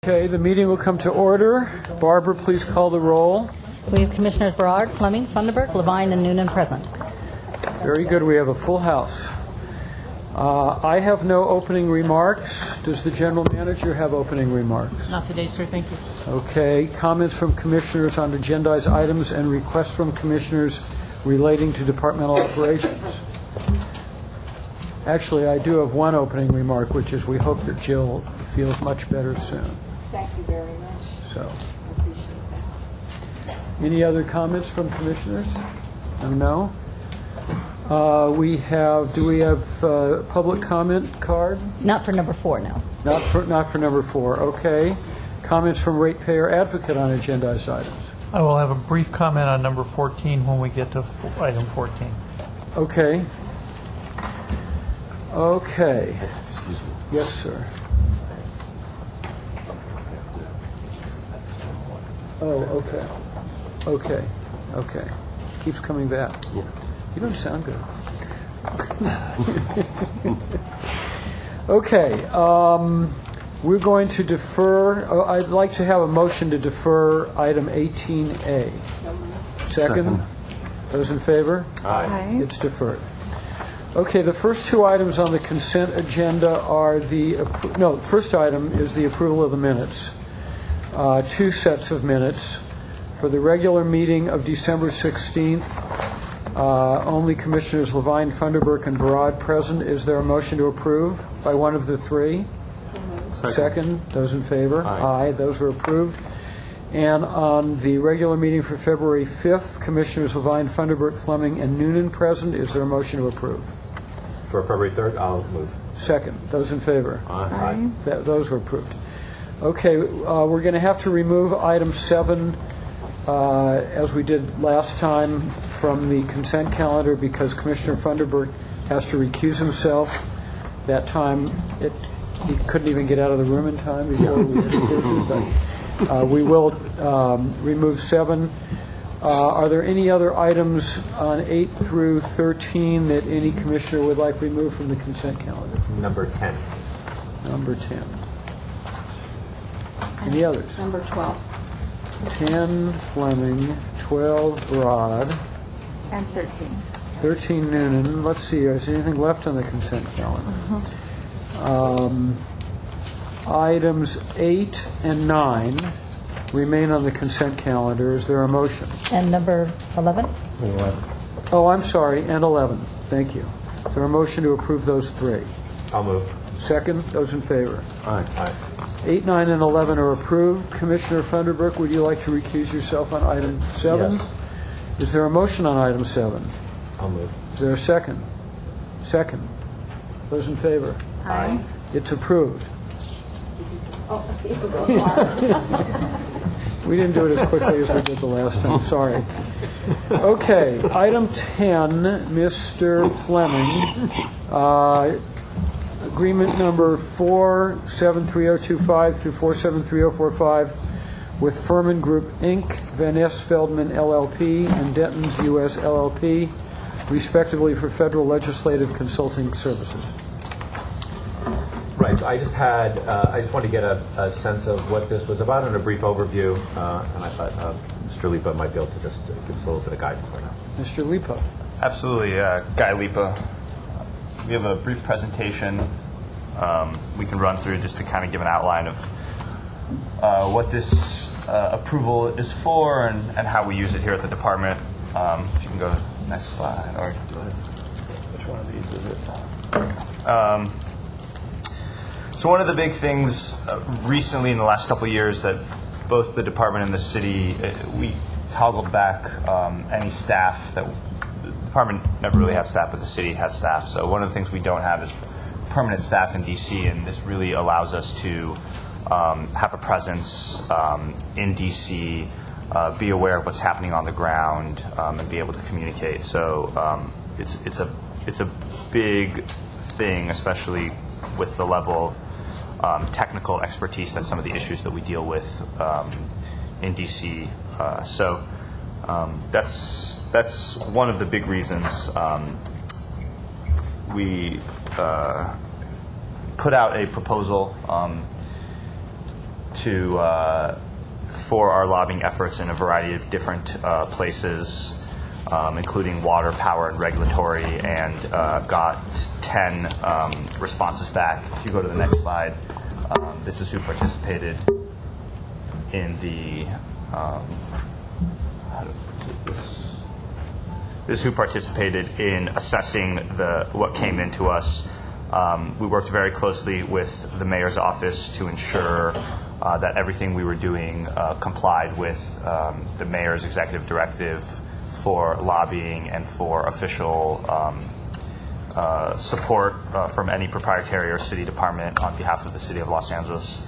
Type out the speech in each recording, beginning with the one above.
Okay, the meeting will come to order. Barbara, please call the roll. We have Commissioners Berard, Fleming, Funderburk, Levine, and Noonan present. Very good. We have a full house. I have no opening remarks. Does the general manager have opening remarks? Not today, sir. Thank you. Okay. Comments from commissioners on agendized items and requests from commissioners relating to departmental operations. Actually, I do have one opening remark, which is we hope that Jill feels much better soon. Thank you very much. So, I appreciate that. any other comments from commissioners? No? Do we have public comment card? Not for number 4, no. Not for number 4. Okay. Comments from ratepayer advocate on agendized items. I will have a brief comment on number 14 when we get to item 14. Okay. Okay. Excuse me. Yes, sir. Oh, okay. Okay. Keeps coming back. Yeah. You don't sound good. Okay. We're going to defer. I'd like to have a motion to defer item 18A. Second? Those in favor? Aye. It's deferred. Okay, the first two items on the consent agenda are the first item is the approval of the minutes. 2 sets of minutes. For the regular meeting of December 16th, only Commissioners Levine, Funderburk, and Berard present. Is there a motion to approve by one of the three? Second. Those in favor? Aye. Those are approved. And on the regular meeting for February 5th, Commissioners Levine, Funderburk, Fleming, and Noonan present. Is there a motion to approve? For February 3rd, I'll move. Second. Those in favor? Aye. Those were approved. Okay, we're going to have to remove item 7, as we did last time, from the consent calendar because Commissioner Funderburk has to recuse himself. That time, he couldn't even get out of the room in time before we approved it, but we will remove 7. Are there any other items on 8 through 13 that any commissioner would like removed from the consent calendar? Number 10. Number 10. Any others? Number 12 10 Fleming, 12 Broad, and 13. 13 Noonan. Let's see, is there anything left on the consent calendar? Items 8 and 9 remain on the consent calendar. Is there a motion? And number 11? 11. Oh, I'm sorry, and 11. Thank you. Is there a motion to approve those 3? I'll move. Second, those in favor? Aye. 8, 9, and 11 are approved. Commissioner Funderburk, would you like to recuse yourself on item 7? Yes. Is there a motion on item 7? I'll move. Is there a second? Second. Those in favor? Aye. It's approved. Oh, We didn't do it as quickly as we did the last time. Sorry. Okay. Item 10, Mr. Fleming. Agreement number 473025 through 473045 with Furman Group, Inc., Van S. Feldman, LLP, and Denton's U.S. LLP, respectively, for federal legislative consulting services. Right. I just wanted to get a sense of what this was about and a brief overview, and I thought Mr. Lipa might be able to just give us a little bit of guidance on that. Mr. Lipa. Absolutely. Guy Lipa. We have a brief presentation we can run through just to kind of give an outline of what this approval is for and how we use it here at the department. If you can go to the next slide. Or which one of these is it? So one of the big things recently in the last couple of years that both the department and the city, we toggled back any staff that the department never really had staff, but the city has staff. So one of the things we don't have is permanent staff in D.C., and this really allows us to have a presence in D.C., be aware of what's happening on the ground, and be able to communicate. So it's a big thing, especially with the level of technical expertise that some of the issues that we deal with in D.C. So that's one of the big reasons we put out a proposal for our lobbying efforts in a variety of different places, including water, power, and regulatory, and got 10 responses back. If you go to the next slide, this is who participated in the this is who participated in assessing what came into us. We worked very closely with the mayor's office to ensure that everything we were doing complied with the mayor's executive directive for lobbying and for official support from any proprietary or city department on behalf of the city of Los Angeles.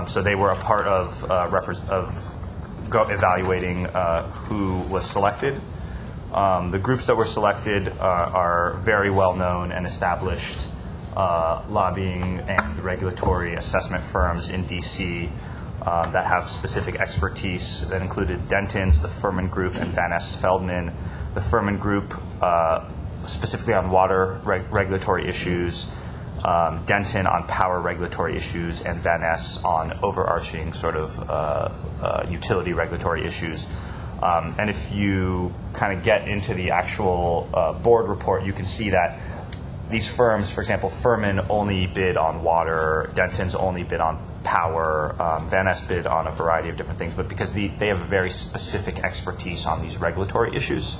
So they were a part of evaluating who was selected. The groups that were selected are very well known and established lobbying and regulatory assessment firms in DC that have specific expertise that included Denton's, the Furman Group, and Van S. Feldman. The Furman Group specifically on water regulatory issues, Denton on power regulatory issues, and Van S on overarching sort of utility regulatory issues. And if you kind of get into the actual board report, you can see that these firms, for example, Furman only bid on water, Denton's only bid on power, Van S bid on a variety of different things, but because they have very specific expertise on these regulatory issues.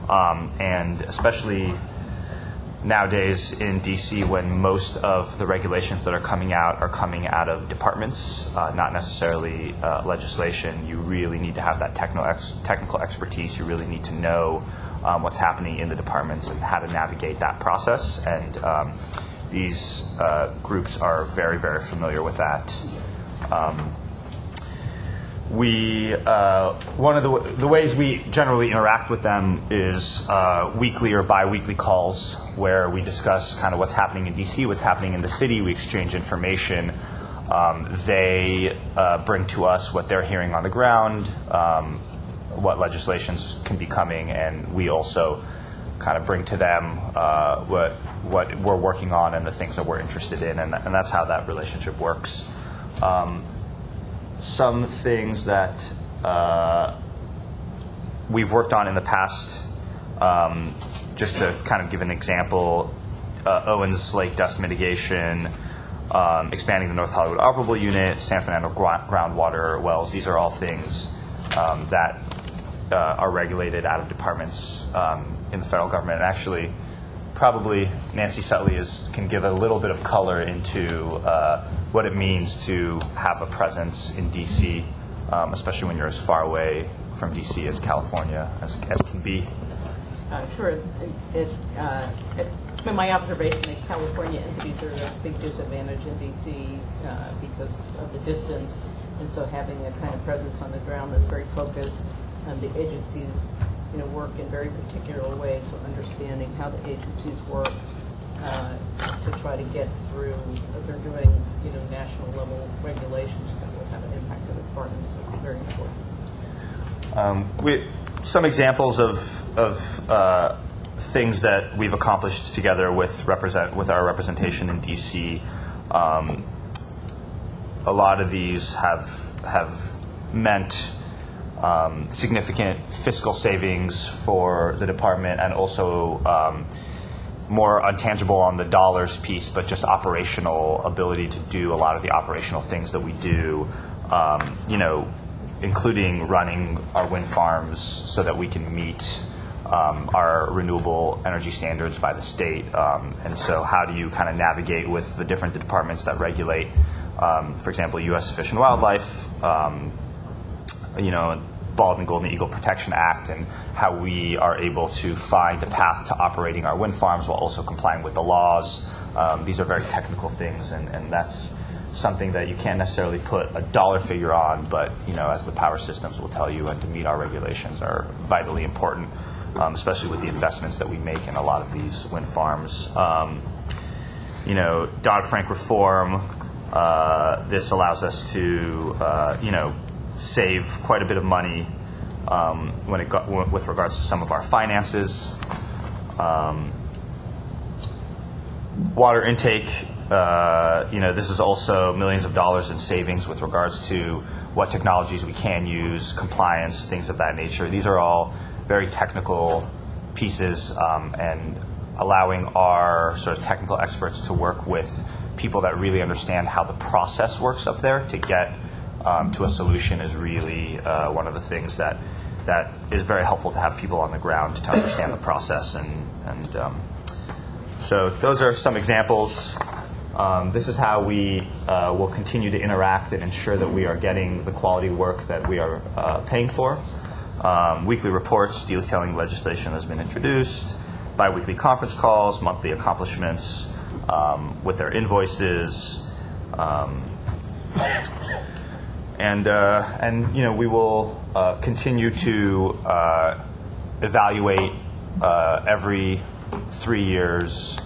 And especially nowadays in DC, when most of the regulations that are coming out of departments, not necessarily legislation, you really need to have that technical expertise. You really need to know what's happening in the departments and how to navigate that process. And these groups are very, very familiar with that. One of the ways we generally interact with them is weekly or bi-weekly calls where we discuss kind of what's happening in DC, what's happening in the city. We exchange information. They bring to us what they're hearing on the ground, what legislations can be coming, and we also kind of bring to them what we're working on and the things that we're interested in, and that's how that relationship works. Some things that we've worked on in the past, just to kind of give an example, Owens Lake dust mitigation, expanding the North Hollywood operable unit, San Fernando groundwater wells. These are all things that are regulated out of departments in the federal government. And actually, probably Nancy Sutley can give a little bit of color into what it means to have a presence in D.C., especially when you're as far away from D.C. as California as can be. Sure. It's been my observation that California entities are at a big disadvantage in D.C. Because of the distance, and so having a kind of presence on the ground that's very focused. The agencies, work in very particular ways, so understanding how the agencies work to try to get through, as they're doing, national level regulations that will have an impact on the departments. So it's very important. Some examples of things that we've accomplished together with our representation in DC. A lot of these have meant significant fiscal savings for the department, and also more untangible on the dollars piece, but just operational ability to do a lot of the operational things that we do, including running our wind farms so that we can meet our renewable energy standards by the state. And so how do you kind of navigate with the different departments that regulate, for example, U.S. Fish and Wildlife, Bald and Golden Eagle Protection Act, and how we are able to find a path to operating our wind farms while also complying with the laws. These are very technical things, and that's something that you can't necessarily put a dollar figure on, but as the power systems will tell you, and to meet our regulations are vitally important, especially with the investments that we make in a lot of these wind farms. Dodd-Frank reform, this allows us to save quite a bit of money with regards to some of our finances. Water intake this is also millions of dollars in savings with regards to what technologies we can use, compliance, things of that nature. These are all very technical pieces, and allowing our sort of technical experts to work with people that really understand how the process works up there to get to a solution is really one of the things that is very helpful to have people on the ground to understand the process. And so those are some examples. This is how we will continue to interact and ensure that we are getting the quality work that we are paying for. Weekly reports detailing legislation has been introduced, bi-weekly conference calls, monthly accomplishments with their invoices, and we will continue to evaluate every 3 years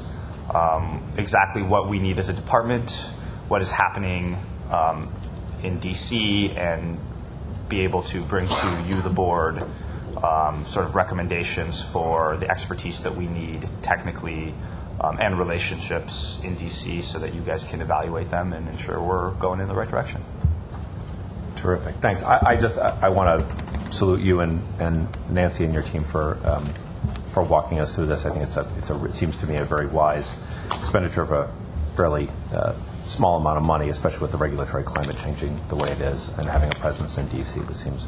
exactly what we need as a department, what is happening in DC, and be able to bring to you, the board, sort of recommendations for the expertise that we need technically and relationships in DC so that you guys can evaluate them and ensure we're going in the right direction. Terrific. Thanks. I want to salute you and Nancy and your team for walking us through this. I think it seems to me a very wise expenditure of a fairly small amount of money, especially with the regulatory climate changing the way it is, and having a presence in DC. This seems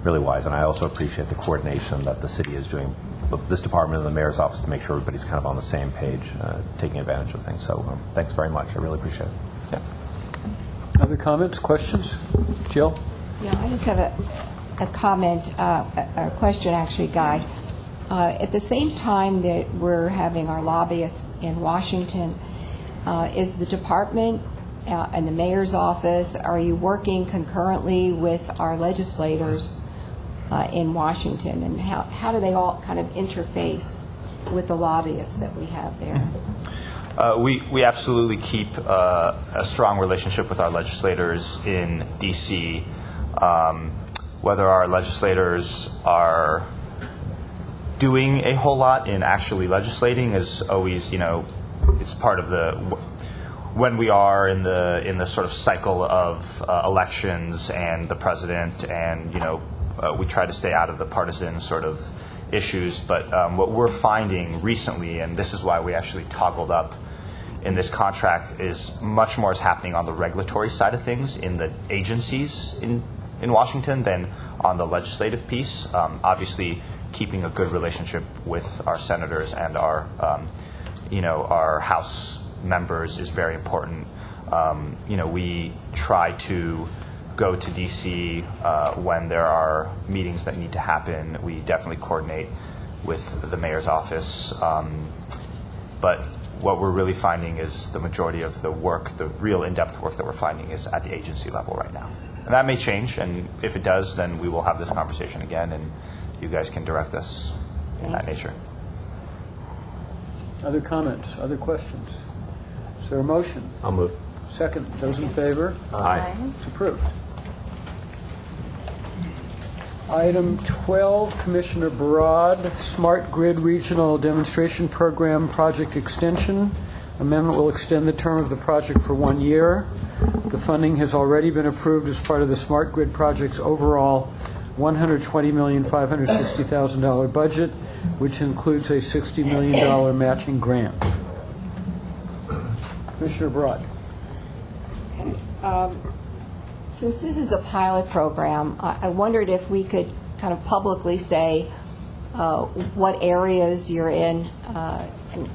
really wise. And I also appreciate the coordination that the city is doing, this department and the mayor's office, to make sure everybody's kind of on the same page, taking advantage of things. So thanks very much. I really appreciate it. Yeah. Other comments, questions? Jill? Yeah, I just have a comment, a question actually, Guy. At the same time that we're having our lobbyists in Washington, is the department and the mayor's office, are you working concurrently with our legislators in Washington? And how do they all kind of interface with the lobbyists that we have there? We absolutely keep a strong relationship with our legislators in D.C. Whether our legislators are doing a whole lot in actually legislating is always, it's part of the when we are in the sort of cycle of elections and the president, and we try to stay out of the partisan sort of issues. But what we're finding recently, and this is why we actually toggled up in this contract, is much more is happening on the regulatory side of things in the agencies in Washington than on the legislative piece. Obviously, keeping a good relationship with our senators and our House members is very important. We try to go to D.C. When there are meetings that need to happen. We definitely coordinate with the mayor's office. But what we're really finding is the majority of the work, the real in-depth work that we're finding, is at the agency level right now. And that may change, and if it does, then we will have this conversation again, and you guys can direct us in that nature. Other comments? Other questions? Is there a motion? I'll move. Second. Those in favor? Aye. It's approved. Item 12, Commissioner Broad, Smart Grid Regional Demonstration Program Project Extension. Amendment will extend the term of the project for 1 year. The funding has already been approved as part of the Smart Grid project's overall $120,560,000 budget, which includes a $60 million matching grant. Commissioner Broad. Since this is a pilot program, I wondered if we could kind of publicly say what areas you're in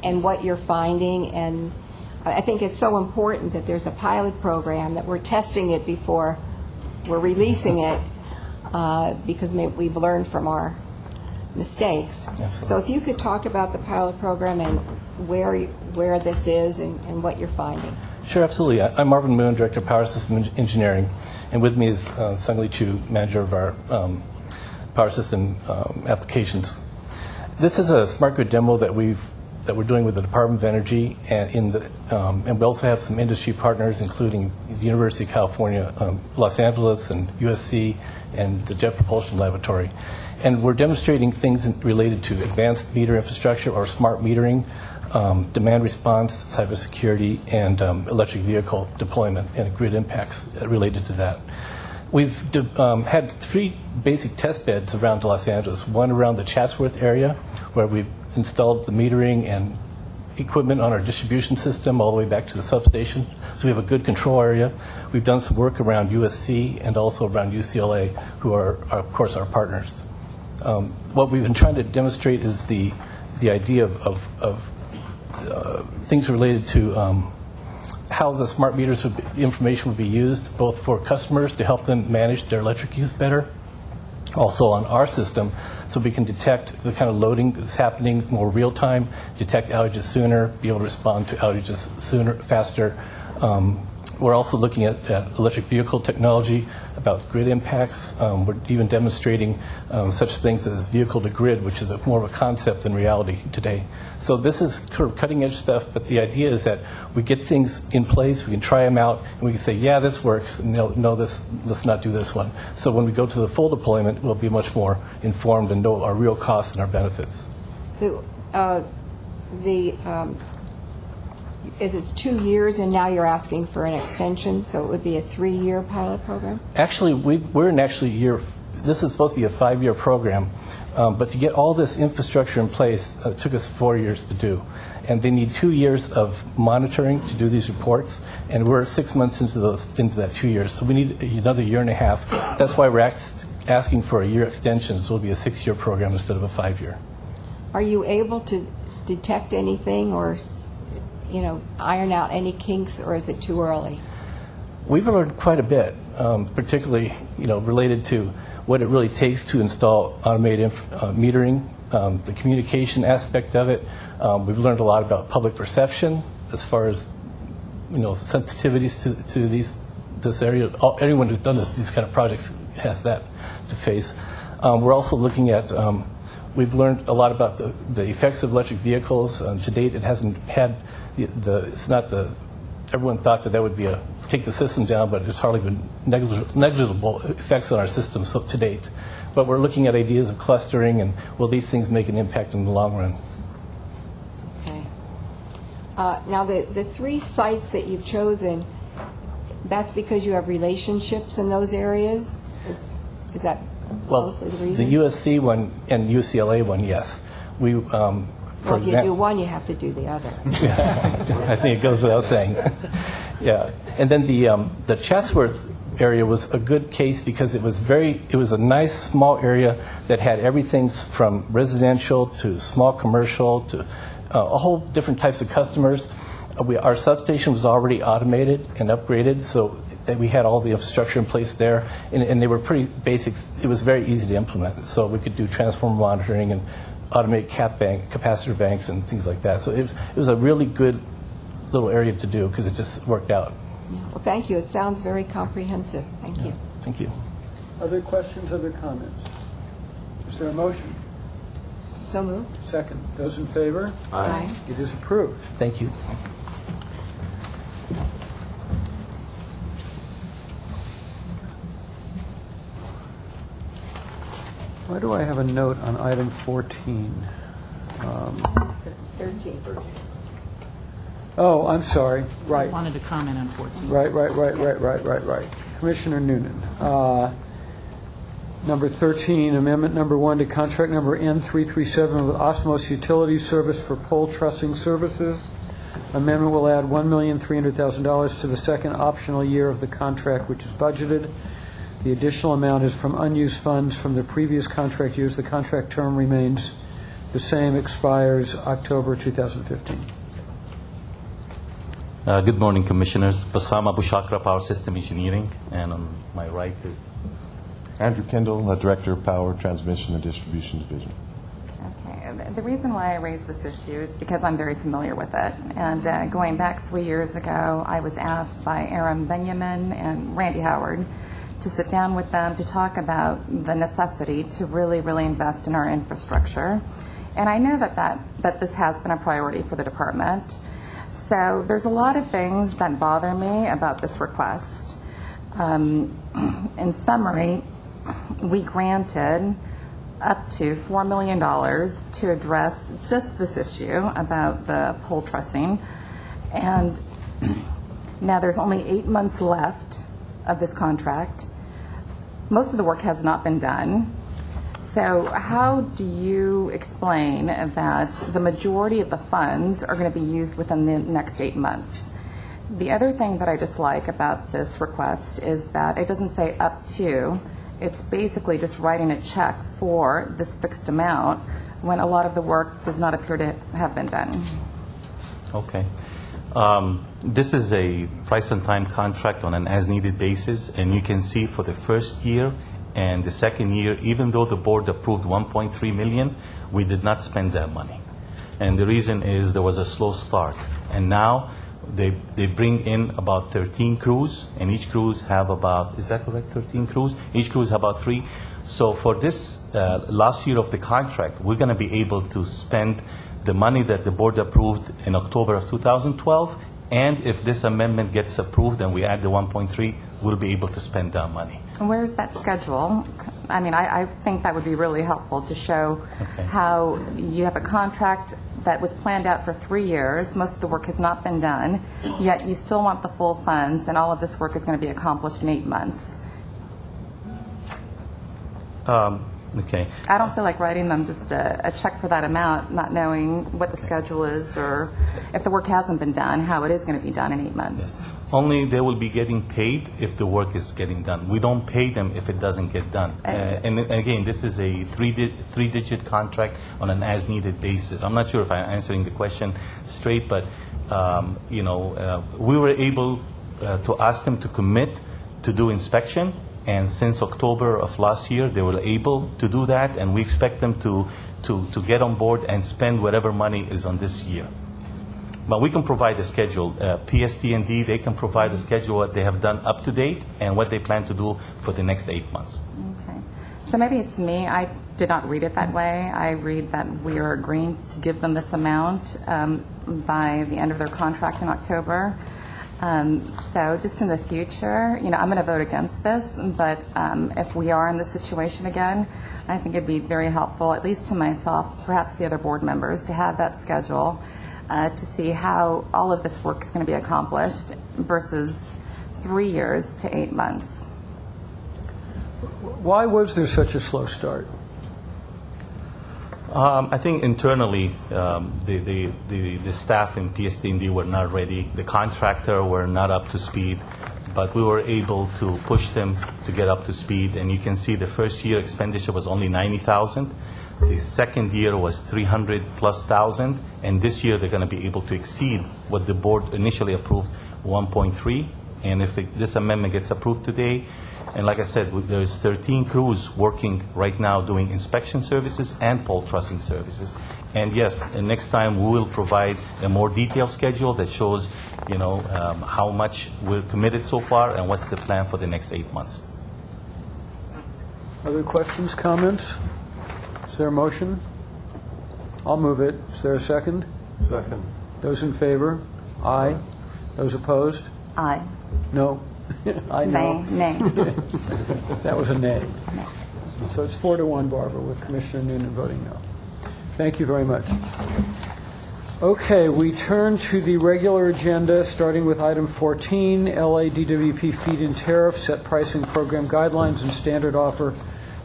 and what you're finding. And I think it's so important that there's a pilot program, that we're testing it before we're releasing it, because we've learned from our mistakes. Absolutely. So if you could talk about the pilot program and where this is and what you're finding. Sure, absolutely. I'm Marvin Moon, Director of Power System Engineering, and with me is Sungli Chu, Manager of our Power System Applications. This is a smart grid demo that we're doing with the Department of Energy, and we also have some industry partners, including the University of California, Los Angeles, and USC, and the Jet Propulsion Laboratory. And we're demonstrating things related to advanced meter infrastructure or smart metering demand response, cybersecurity, and electric vehicle deployment and grid impacts related to that. We've had 3 basic test beds around Los Angeles, one around the Chatsworth area, where we've installed the metering and equipment on our distribution system all the way back to the substation. So we have a good control area. We've done some work around USC and also around UCLA, who are of course, our partners. What we've been trying to demonstrate is the idea of things related to how the smart meters information would be used, both for customers to help them manage their electric use better, also on our system, so we can detect the kind of loading that's happening more real time, detect outages sooner, be able to respond to outages sooner, faster. We're also looking at electric vehicle technology, about grid impacts. We're even demonstrating such things as vehicle to grid, which is more of a concept than reality today. So this is sort of cutting edge stuff, but the idea is that we get things in place, we can try them out, and we can say, yeah, this works, and no, let's not do this one. So when we go to the full deployment, we'll be much more informed and know our real costs and our benefits. So it's 2 years, and now you're asking for an extension, so it would be a 3-year pilot program? Actually, we're in year. This is supposed to be a 5-year program, but to get all this infrastructure in place, it took us 4 years to do. And they need 2 years of monitoring to do these reports, and we're 6 months into that 2 years, so we need another 1.5 years. That's why we're asking for a year extension, so it'll be a 6-year program instead of a 5-year. Are you able to detect anything or iron out any kinks, or is it too early? We've learned quite a bit, particularly related to what it really takes to install automated metering, the communication aspect of it. We've learned a lot about public perception as far as sensitivities to this area. Anyone who's done these kind of projects has that to face. We're also looking at. We've learned a lot about the effects of electric vehicles. To date, it hasn't had it's not everyone thought that would be take the system down, but there's hardly been negligible effects on our system to date. But we're looking at ideas of clustering, and will these things make an impact in the long run? Okay. Now, the 3 sites that you've chosen, that's because you have relationships in those areas? Is that mostly the reason? The USC one and UCLA one, yes. If you do one, you have to do the other. I think it goes without saying. Yeah, and then the Chatsworth area was a good case because it was a nice small area that had everything from residential to small commercial to a whole different types of customers. Our substation was already automated and upgraded, so that we had all the infrastructure in place there, and they were pretty basic. It was very easy to implement, so we could do transformer monitoring and automate capacitor banks and things like that. So it was a really good little area to do because it just worked out. Well, thank you. It sounds very comprehensive. Thank you. Thank you. Other questions, other comments? Is there a motion? So moved. Second. Those in favor? Aye. It is approved. Thank you. Why do I have a note on item 14? 13. Oh, I'm sorry. Right. Wanted to comment on 14. Right. Commissioner Noonan. Number 13, amendment number 1 to contract number N337 with Osmos Utility Service for pole trussing services. Amendment will add $1,300,000 to the second optional year of the contract, which is budgeted. The additional amount is from unused funds from the previous contract years. The contract term remains the same, expires October 2015. Good morning, Commissioners. Bassam Abu Shakra, Power System Engineering, and on my right is Andrew Kendall, Director of Power Transmission and Distribution Division. Okay. The reason why I raised this issue is because I'm very familiar with it. And going back 3 years ago, I was asked by Aaron Benjamin and Randy Howard to sit down with them to talk about the necessity to really invest in our infrastructure. And I know that this has been a priority for the department. So there's a lot of things that bother me about this request. In summary, we granted up to $4 million to address just this issue about the pole trussing. And now there's only 8 months left of this contract. Most of the work has not been done. So how do you explain that the majority of the funds are going to be used within the next 8 months? The other thing that I dislike about this request is that it doesn't say up to. It's basically just writing a check for this fixed amount when a lot of the work does not appear to have been done. Okay. This is a price and time contract on an as-needed basis, and you can see for the first year and the second year, even though the board approved $1.3 million, we did not spend that money. And the reason is there was a slow start. And now they bring in about 13 crews, and each crews have about, is that correct, 13 crews? Each crews have about 3. So for this last year of the contract, we're going to be able to spend the money that the board approved in October of 2012, and if this amendment gets approved and we add the 1.3, we'll be able to spend that money. And where's that schedule? I mean, I think that would be really helpful to show how you have a contract that was planned out for 3 years. Most of the work has not been done, yet you still want the full funds, and all of this work is going to be accomplished in 8 months. Okay. I don't feel like writing them just a check for that amount, not knowing what the schedule is, or if the work hasn't been done, how it is going to be done in 8 months. Only they will be getting paid if the work is getting done. We don't pay them if it doesn't get done. And again, this is a three-digit contract on an as-needed basis. I'm not sure if I'm answering the question straight, but we were able to ask them to commit to do inspection, and since October of last year, they were able to do that, and we expect them to get on board and spend whatever money is on this year. But we can provide a schedule. PST&D, they can provide a schedule what they have done up to date and what they plan to do for the next 8 months. Okay. So maybe it's me. I did not read it that way. I read that we are agreeing to give them this amount by the end of their contract in October. So just in the future, I'm going to vote against this, but if we are in this situation again, I think it'd be very helpful, at least to myself, perhaps the other board members, to have that schedule to see how all of this work is going to be accomplished versus 3 years to 8 months. Why was there such a slow start? I think internally, the staff in PST&D were not ready. The contractor were not up to speed, but we were able to push them to get up to speed. And you can see the first year expenditure was only $90,000. The second year was $300,000+, and this year they're going to be able to exceed what the board initially approved, 1.3. And if this amendment gets approved today, and like I said, there's 13 crews working right now doing inspection services and pole trussing services. And yes, and next time we will provide a more detailed schedule that shows, how much we're committed so far and what's the plan for the next 8 months. Other questions, comments? Is there a motion? I'll move it. Is there a second? Second. Those in favor? Aye. Those opposed? Aye. No. I know. Nay. That was a nay. So it's 4-1, Barbara, with Commissioner Noonan voting no. Thank you very much. Okay, we turn to the regular agenda, starting with item 14, LA DWP feed-in tariff, set pricing program guidelines, and standard offer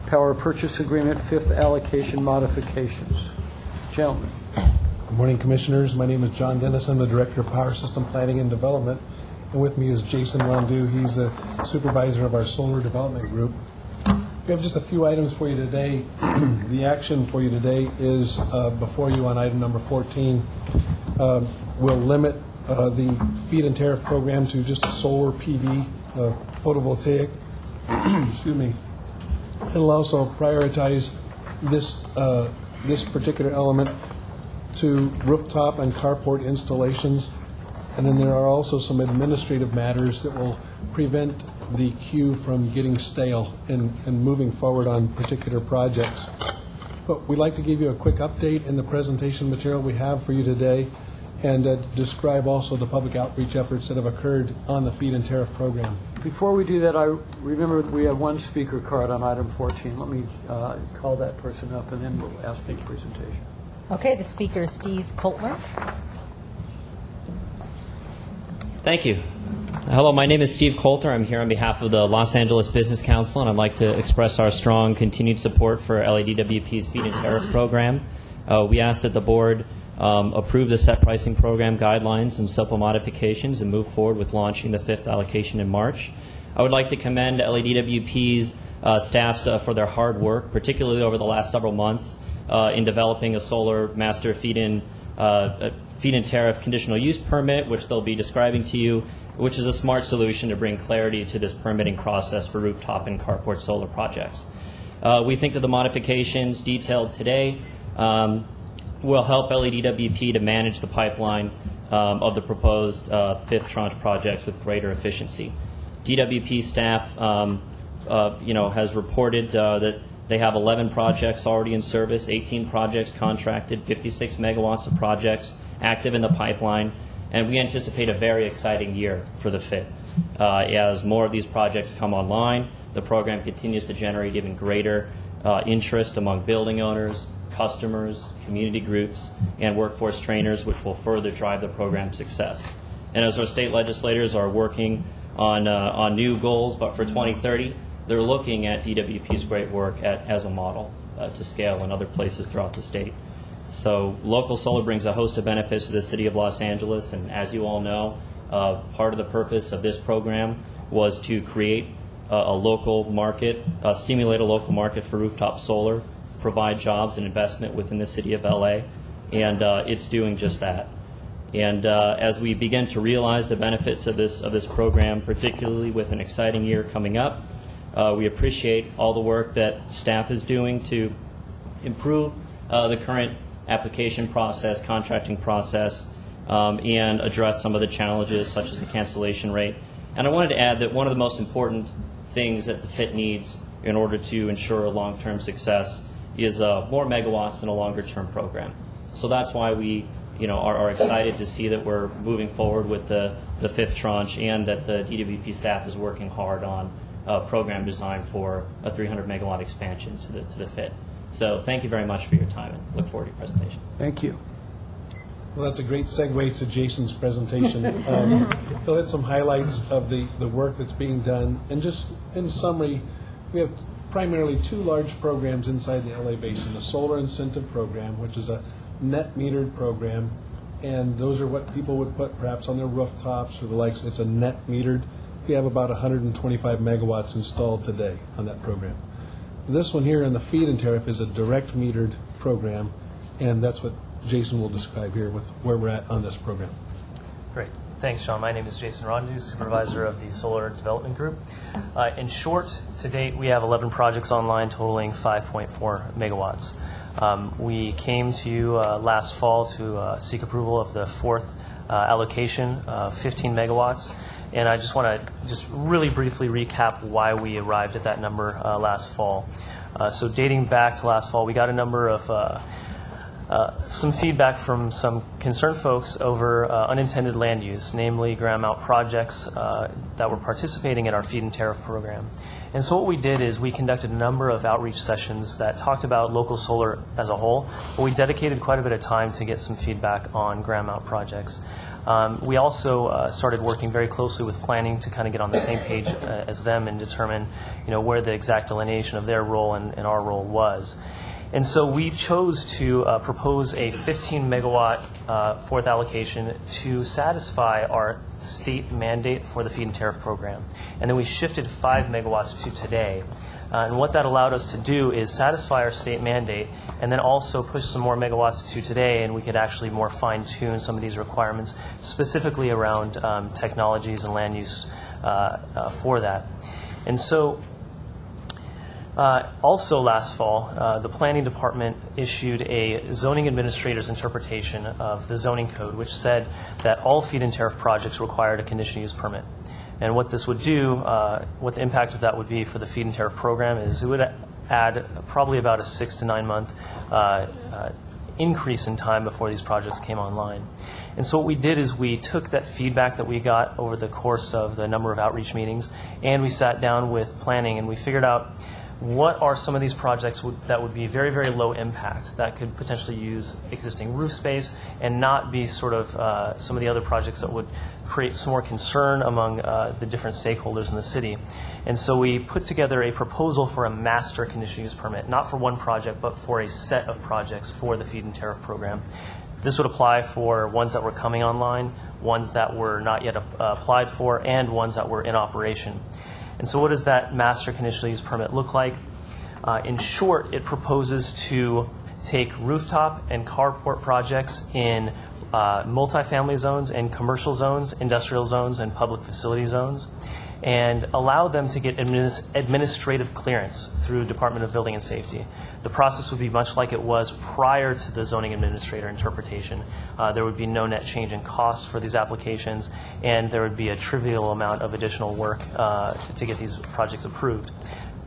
power purchase agreement, fifth allocation modifications. Gentlemen. Good morning, Commissioners. My name is John Dennis. I'm the Director of Power System Planning and Development. And with me is Jason Rondeau. He's a supervisor of our Solar Development Group. We have just a few items for you today. The action for you today is before you on item number 14. We'll limit the feed-in tariff program to just solar PV photovoltaic. Excuse me. It'll also prioritize this particular element to rooftop and carport installations. And then there are also some administrative matters that will prevent the queue from getting stale and moving forward on particular projects. But we'd like to give you a quick update in the presentation material we have for you today, and describe also the public outreach efforts that have occurred on the feed-in tariff program. Before we do that, I remember we have one speaker card on item 14. Let me call that person up, and then we'll ask for the presentation. Okay, the speaker is Steve Coltler. Thank you. Hello, my name is Steve Coulter. I'm here on behalf of the Los Angeles Business Council, and I'd like to express our strong continued support for LADWP's feed-in tariff program. We ask that the board approve the set pricing program guidelines and simple modifications and move forward with launching the fifth allocation in March. I would like to commend LADWP's staffs for their hard work, particularly over the last several months in developing a solar master feed-in tariff conditional use permit, which they'll be describing to you, which is a smart solution to bring clarity to this permitting process for rooftop and carport solar projects. We think that the modifications detailed today will help LADWP to manage the pipeline of the proposed fifth tranche projects with greater efficiency. DWP staff has reported that they have 11 projects already in service, 18 projects contracted, 56 megawatts of projects active in the pipeline, and we anticipate a very exciting year for the FIT. As more of these projects come online, the program continues to generate even greater interest among building owners, customers, community groups, and workforce trainers, which will further drive the program's success. And as our state legislators are working on new goals, but for 2030, they're looking at DWP's great work as a model to scale in other places throughout the state. So local solar brings a host of benefits to the city of Los Angeles, and as you all know, part of the purpose of this program was to create a local market, stimulate a local market for rooftop solar, provide jobs and investment within the city of LA, and it's doing just that. And as we begin to realize the benefits of this program, particularly with an exciting year coming up, we appreciate all the work that staff is doing to improve the current application process, contracting process, and address some of the challenges such as the cancellation rate. And I wanted to add that one of the most important things that the FIT needs in order to ensure long-term success is more megawatts in a longer-term program. So that's why we are excited to see that we're moving forward with the fifth tranche, and that the DWP staff is working hard on program design for a 300 megawatt expansion to the FIT. So thank you very much for your time, and look forward to your presentation. Thank you. Well, that's a great segue to Jason's presentation. He'll hit some highlights of the work that's being done. And just in summary, we have primarily two large programs inside the LA Basin: the Solar Incentive Program, which is a net metered program, and those are what people would put perhaps on their rooftops or the likes. It's a net metered. We have about 125 megawatts installed today on that program. This one here in the feed-in tariff is a direct metered program, and that's what Jason will describe here with where we're at on this program. Great. Thanks, Sean. My name is Jason Rondu, supervisor of the Solar Development Group. In short, to date, we have 11 projects online totaling 5.4 megawatts. We came to you last fall to seek approval of the fourth allocation, 15 megawatts. And I just want to really briefly recap why we arrived at that number last fall. So dating back to last fall, we got a number of some feedback from some concerned folks over unintended land use, namely ground mount projects that were participating in our feed-in tariff program. And so what we did is we conducted a number of outreach sessions that talked about local solar as a whole, but we dedicated quite a bit of time to get some feedback on ground mount projects. We also started working very closely with planning to kind of get on the same page as them and determine, where the exact delineation of their role and our role was. And so we chose to propose a 15 megawatt fourth allocation to satisfy our state mandate for the feed-in tariff program. And then we shifted 5 megawatts to today. And what that allowed us to do is satisfy our state mandate and then also push some more megawatts to today, and we could actually more fine-tune some of these requirements, specifically around technologies and land use for that. And so also last fall, the Planning Department issued a zoning administrator's interpretation of the zoning code, which said that all feed-in tariff projects required a conditional use permit. And what this would do, what the impact of that would be for the feed-in tariff program is it would add probably about a 6 to 9 month increase in time before these projects came online. And so what we did is we took that feedback that we got over the course of the number of outreach meetings, and we sat down with planning, and we figured out what are some of these projects that would be very, very low impact, that could potentially use existing roof space and not be sort of some of the other projects that would create some more concern among the different stakeholders in the city. And so we put together a proposal for a master conditional use permit, not for one project, but for a set of projects for the feed-in tariff program. This would apply for ones that were coming online, ones that were not yet applied for, and ones that were in operation. And so what does that master conditional use permit look like? In short, it proposes to take rooftop and carport projects in multifamily zones and commercial zones, industrial zones, and public facility zones, and allow them to get administrative clearance through Department of Building and Safety. The process would be much like it was prior to the zoning administrator interpretation. There would be no net change in cost for these applications, and there would be a trivial amount of additional work to get these projects approved.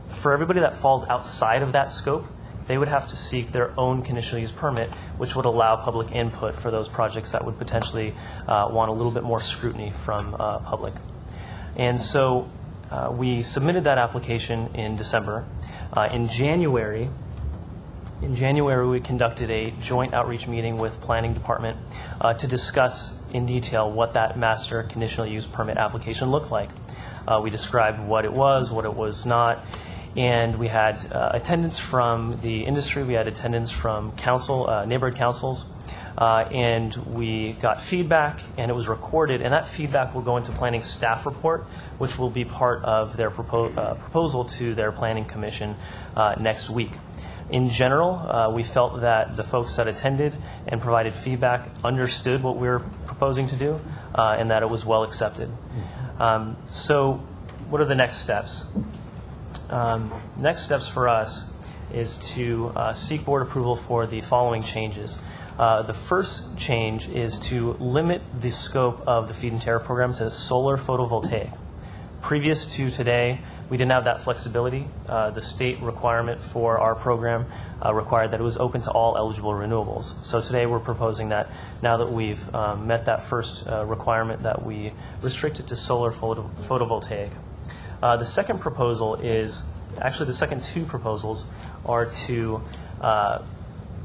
For everybody that falls outside of that scope, they would have to seek their own conditional use permit, which would allow public input for those projects that would potentially want a little bit more scrutiny from public. And so we submitted that application in December. In January, we conducted a joint outreach meeting with Planning Department to discuss in detail what that master conditional use permit application looked like. We described what it was not, and we had attendance from the industry, we had attendance from council, neighborhood councils, and we got feedback, and it was recorded, and that feedback will go into planning staff report, which will be part of their proposal to their planning commission next week. In general, we felt that the folks that attended and provided feedback understood what we were proposing to do, and that it was well accepted. So what are the next steps? Next steps for us is to seek board approval for the following changes. The first change is to limit the scope of the feed-in tariff program to solar photovoltaic. Previous to today, we didn't have that flexibility. The state requirement for our program required that it was open to all eligible renewables. So today we're proposing that now that we've met that first requirement, that we restrict it to solar photovoltaic. The second proposal is, actually the second two proposals are to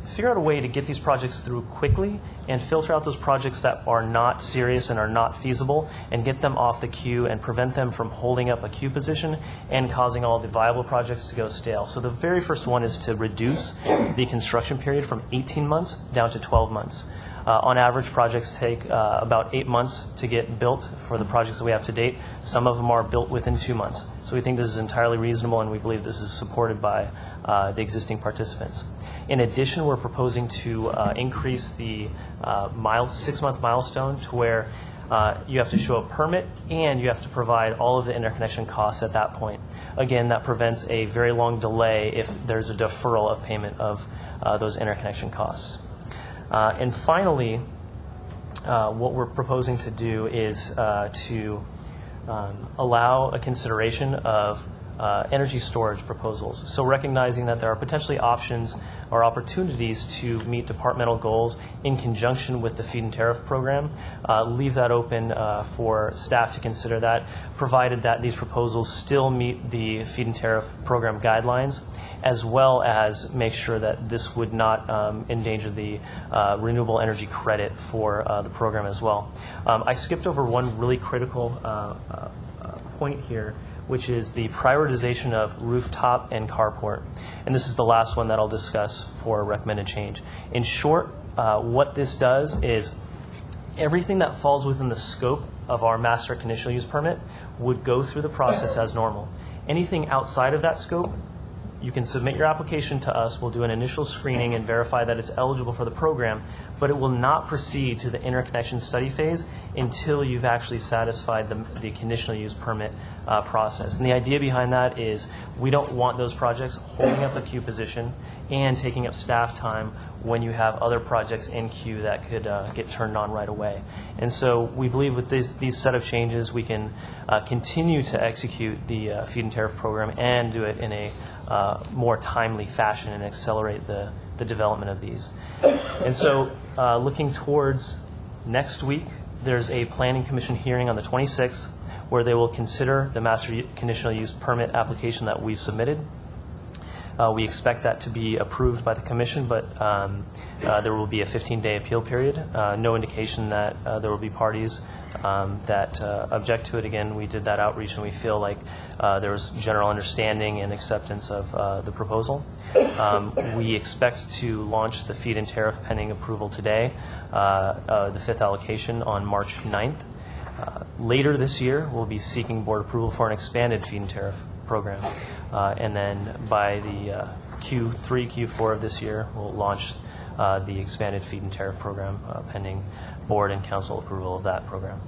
figure out a way to get these projects through quickly and filter out those projects that are not serious and are not feasible and get them off the queue and prevent them from holding up a queue position and causing all the viable projects to go stale. So the very first one is to reduce the construction period from 18 months down to 12 months. On average, projects take about 8 months to get built for the projects that we have to date. Some of them are built within 2 months. So we think this is entirely reasonable, and we believe this is supported by the existing participants. In addition, we're proposing to increase the 6-month milestone to where you have to show a permit and you have to provide all of the interconnection costs at that point. Again, that prevents a very long delay if there's a deferral of payment of those interconnection costs. And finally, what we're proposing to do is to allow a consideration of energy storage proposals. So recognizing that there are potentially options or opportunities to meet departmental goals in conjunction with the feed-in tariff program, leave that open for staff to consider that, provided that these proposals still meet the feed-in tariff program guidelines, as well as make sure that this would not endanger the renewable energy credit for the program as well. I skipped over one really critical point here, which is the prioritization of rooftop and carport. And this is the last one that I'll discuss for recommended change. In short, what this does is everything that falls within the scope of our master conditional use permit would go through the process as normal. Anything outside of that scope, you can submit your application to us. We'll do an initial screening and verify that it's eligible for the program, but it will not proceed to the interconnection study phase until you've actually satisfied the conditional use permit process. And the idea behind that is we don't want those projects holding up a queue position and taking up staff time when you have other projects in queue that could get turned on right away. And so we believe with these set of changes, we can continue to execute the feed-in tariff program and do it in a more timely fashion and accelerate the the development of these. And so looking towards next week, there's a Planning Commission hearing on the 26th where they will consider the master conditional use permit application that we've submitted. We expect that to be approved by the Commission, but there will be a 15-day appeal period. No indication that there will be parties that object to it. Again, we did that outreach, and we feel like there was general understanding and acceptance of the proposal. We expect to launch the feed-in tariff pending approval today, the fifth allocation on March 9th. Later this year, we'll be seeking board approval for an expanded feed-in tariff program. And then by the Q3, Q4 of this year, we'll launch the expanded feed-in tariff program pending board and council approval of that program.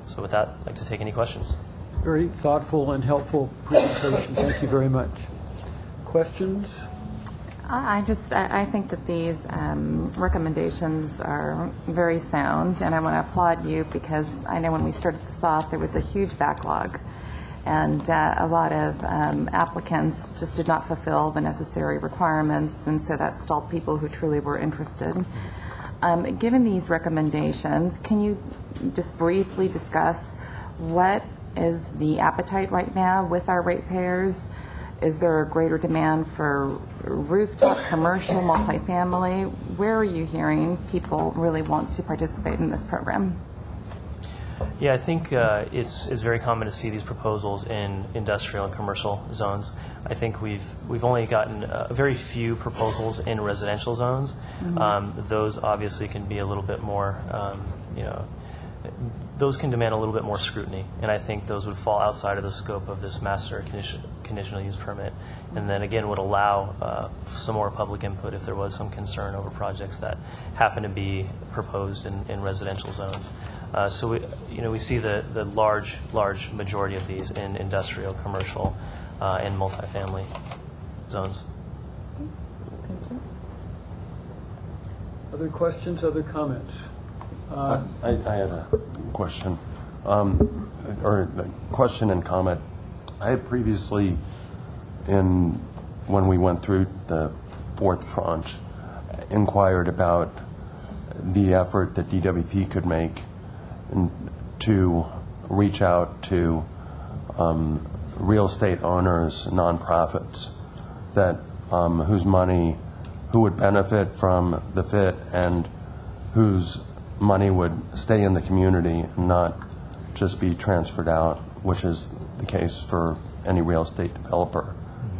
So with that, I'd like to take any questions. Very thoughtful and helpful presentation. Thank you very much. Questions? I think that these recommendations are very sound, and I want to applaud you because I know when we started this off, there was a huge backlog, and a lot of applicants just did not fulfill the necessary requirements, and so that stalled people who truly were interested. Given these recommendations, can you just briefly discuss what is the appetite right now with our ratepayers? Is there a greater demand for rooftop, commercial, multifamily? Where are you hearing people really want to participate in this program? Yeah, I think it's very common to see these proposals in industrial and commercial zones. I think we've only gotten very few proposals in residential zones. Mm-hmm. Those obviously can be a little bit more, those can demand a little bit more scrutiny, and I think those would fall outside of the scope of this master conditional use permit, and then again would allow some more public input if there was some concern over projects that happen to be proposed in residential zones. So we see the large majority of these in industrial, commercial, and multifamily zones. Thank you. Other questions, other comments? I had a question, or a question and comment. I had previously, when we went through the fourth tranche, inquired about the effort that DWP could make to reach out to real estate owners, nonprofits, that who would benefit from the FIT and whose money would stay in the community and not just be transferred out, which is the case for any real estate developer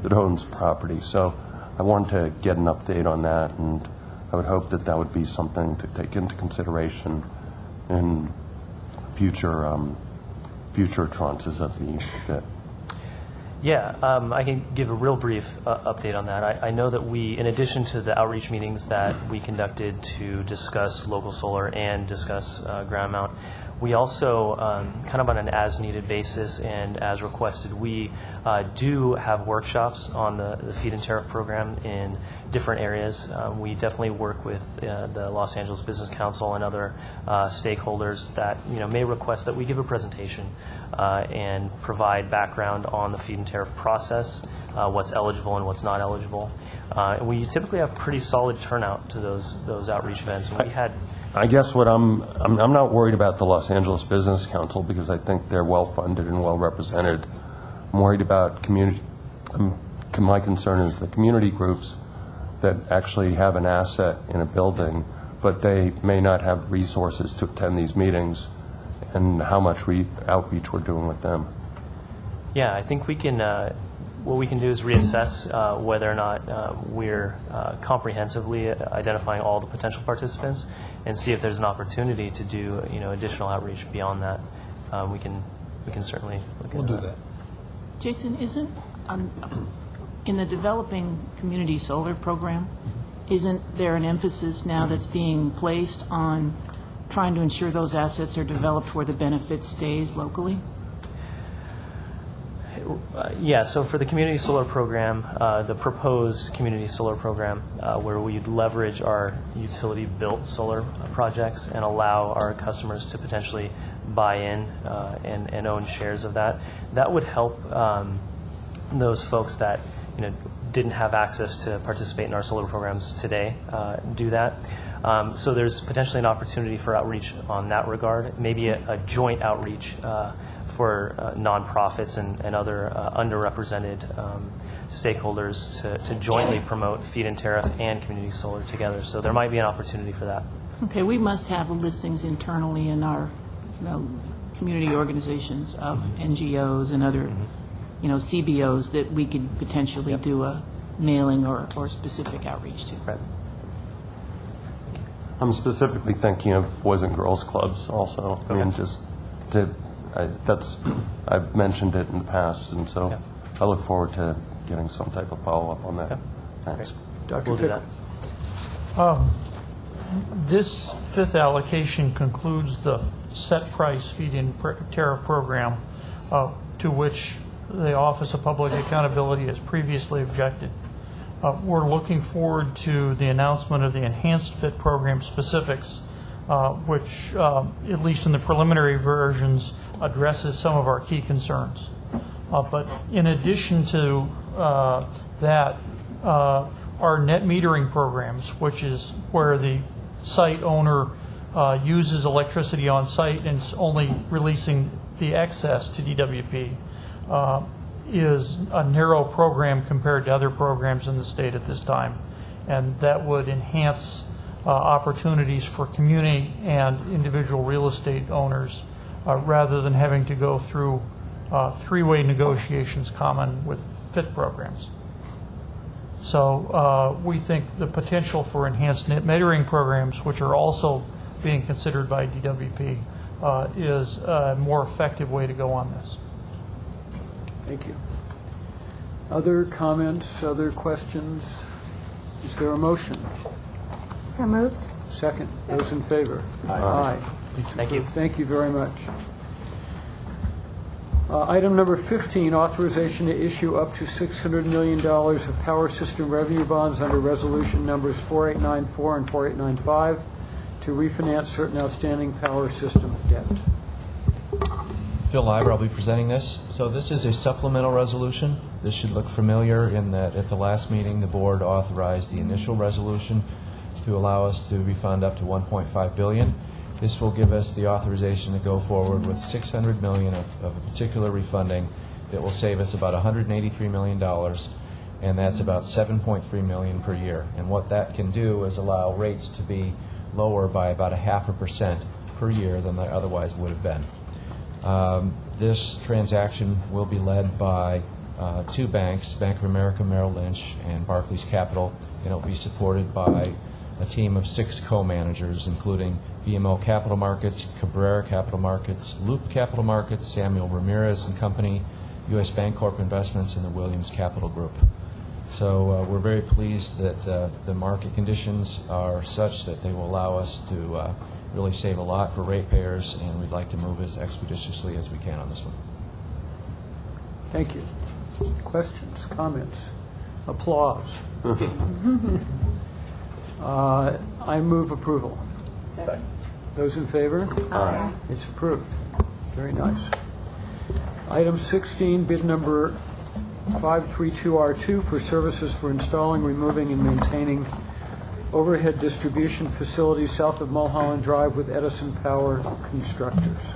that owns property. So I wanted to get an update on that, and I would hope that that would be something to take into consideration in future tranches of the FIT. Yeah, I can give a real brief update on that. I know that we, in addition to the outreach meetings that we conducted to discuss local solar and discuss ground mount, we also, kind of on an as-needed basis and as requested, we do have workshops on the feed-in tariff program in different areas. We definitely work with the Los Angeles Business Council and other stakeholders that may request that we give a presentation and provide background on the feed-in tariff process, what's eligible and what's not eligible. And we typically have pretty solid turnout to those outreach events. And we had. I guess what I'm not worried about the Los Angeles Business Council because I think they're well funded and well represented. I'm worried about community. My concern is the community groups that actually have an asset in a building, but they may not have resources to attend these meetings, and how much outreach we're doing with them. Yeah, I think we can. What we can do is reassess whether or not we're comprehensively identifying all the potential participants, and see if there's an opportunity to do additional outreach beyond that. We can certainly look into that. We'll do that. Jason, isn't in the developing community solar program, isn't there an emphasis now that's being placed on trying to ensure those assets are developed where the benefit stays locally? Yeah, so for the community solar program, the proposed community solar program, where we'd leverage our utility-built solar projects and allow our customers to potentially buy in and own shares of that, that would help those folks that didn't have access to participate in our solar programs today do that. So there's potentially an opportunity for outreach on that regard, maybe a joint outreach for nonprofits and other underrepresented stakeholders to jointly promote feed-in tariff and community solar together. So there might be an opportunity for that. Okay, we must have listings internally in our community organizations of NGOs and other CBOs that we could potentially do a mailing or specific outreach to. Right. I'm specifically thinking of Boys and Girls Clubs also. I mean, just to, I've mentioned it in the past, and so I look forward to getting some type of follow-up on that. Thanks. Dr. We'll do that. This fifth allocation concludes the set price feed-in tariff program to which the Office of Public Accountability has previously objected. We're looking forward to the announcement of the enhanced FIT program specifics, which, at least in the preliminary versions, addresses some of our key concerns. But in addition to that, our net metering programs, which is where the site owner uses electricity on site and is only releasing the excess to DWP, is a narrow program compared to other programs in the state at this time. And that would enhance opportunities for community and individual real estate owners rather than having to go through three-way negotiations common with FIT programs. So we think the potential for enhanced net metering programs, which are also being considered by DWP, is a more effective way to go on this. Thank you. Other comments, other questions? Is there a motion? So moved. Second. Those in favor? Aye. Thank you. Thank you very much. Item number 15, authorization to issue up to $600 million of power system revenue bonds under resolution numbers 4894 and 4895 to refinance certain outstanding power system debt. Phil Leiber, I'll be presenting this. So this is a supplemental resolution. This should look familiar in that at the last meeting, the board authorized the initial resolution to allow us to refund up to $1.5 billion. This will give us the authorization to go forward with $600 million of a particular refunding that will save us about $183 million, and that's about $7.3 million per year. And what that can do is allow rates to be lower by about 0.5% per year than they otherwise would have been. This transaction will be led by two banks, Bank of America, Merrill Lynch, and Barclays Capital, and it will be supported by a team of 6 co-managers, including BMO Capital Markets, Cabrera Capital Markets, Loop Capital Markets, Samuel Ramirez and Company, U.S. Bancorp Investments, and the Williams Capital Group. So we're very pleased that the market conditions are such that they will allow us to really save a lot for ratepayers, and we'd like to move as expeditiously as we can on this one. Thank you. Questions, comments, applause? I move approval. Second. Those in favor? Aye. It's approved. Very nice. Item 16, bid number 532R2 for services for installing, removing, and maintaining overhead distribution facilities south of Mulholland Drive with Edison Power Constructors.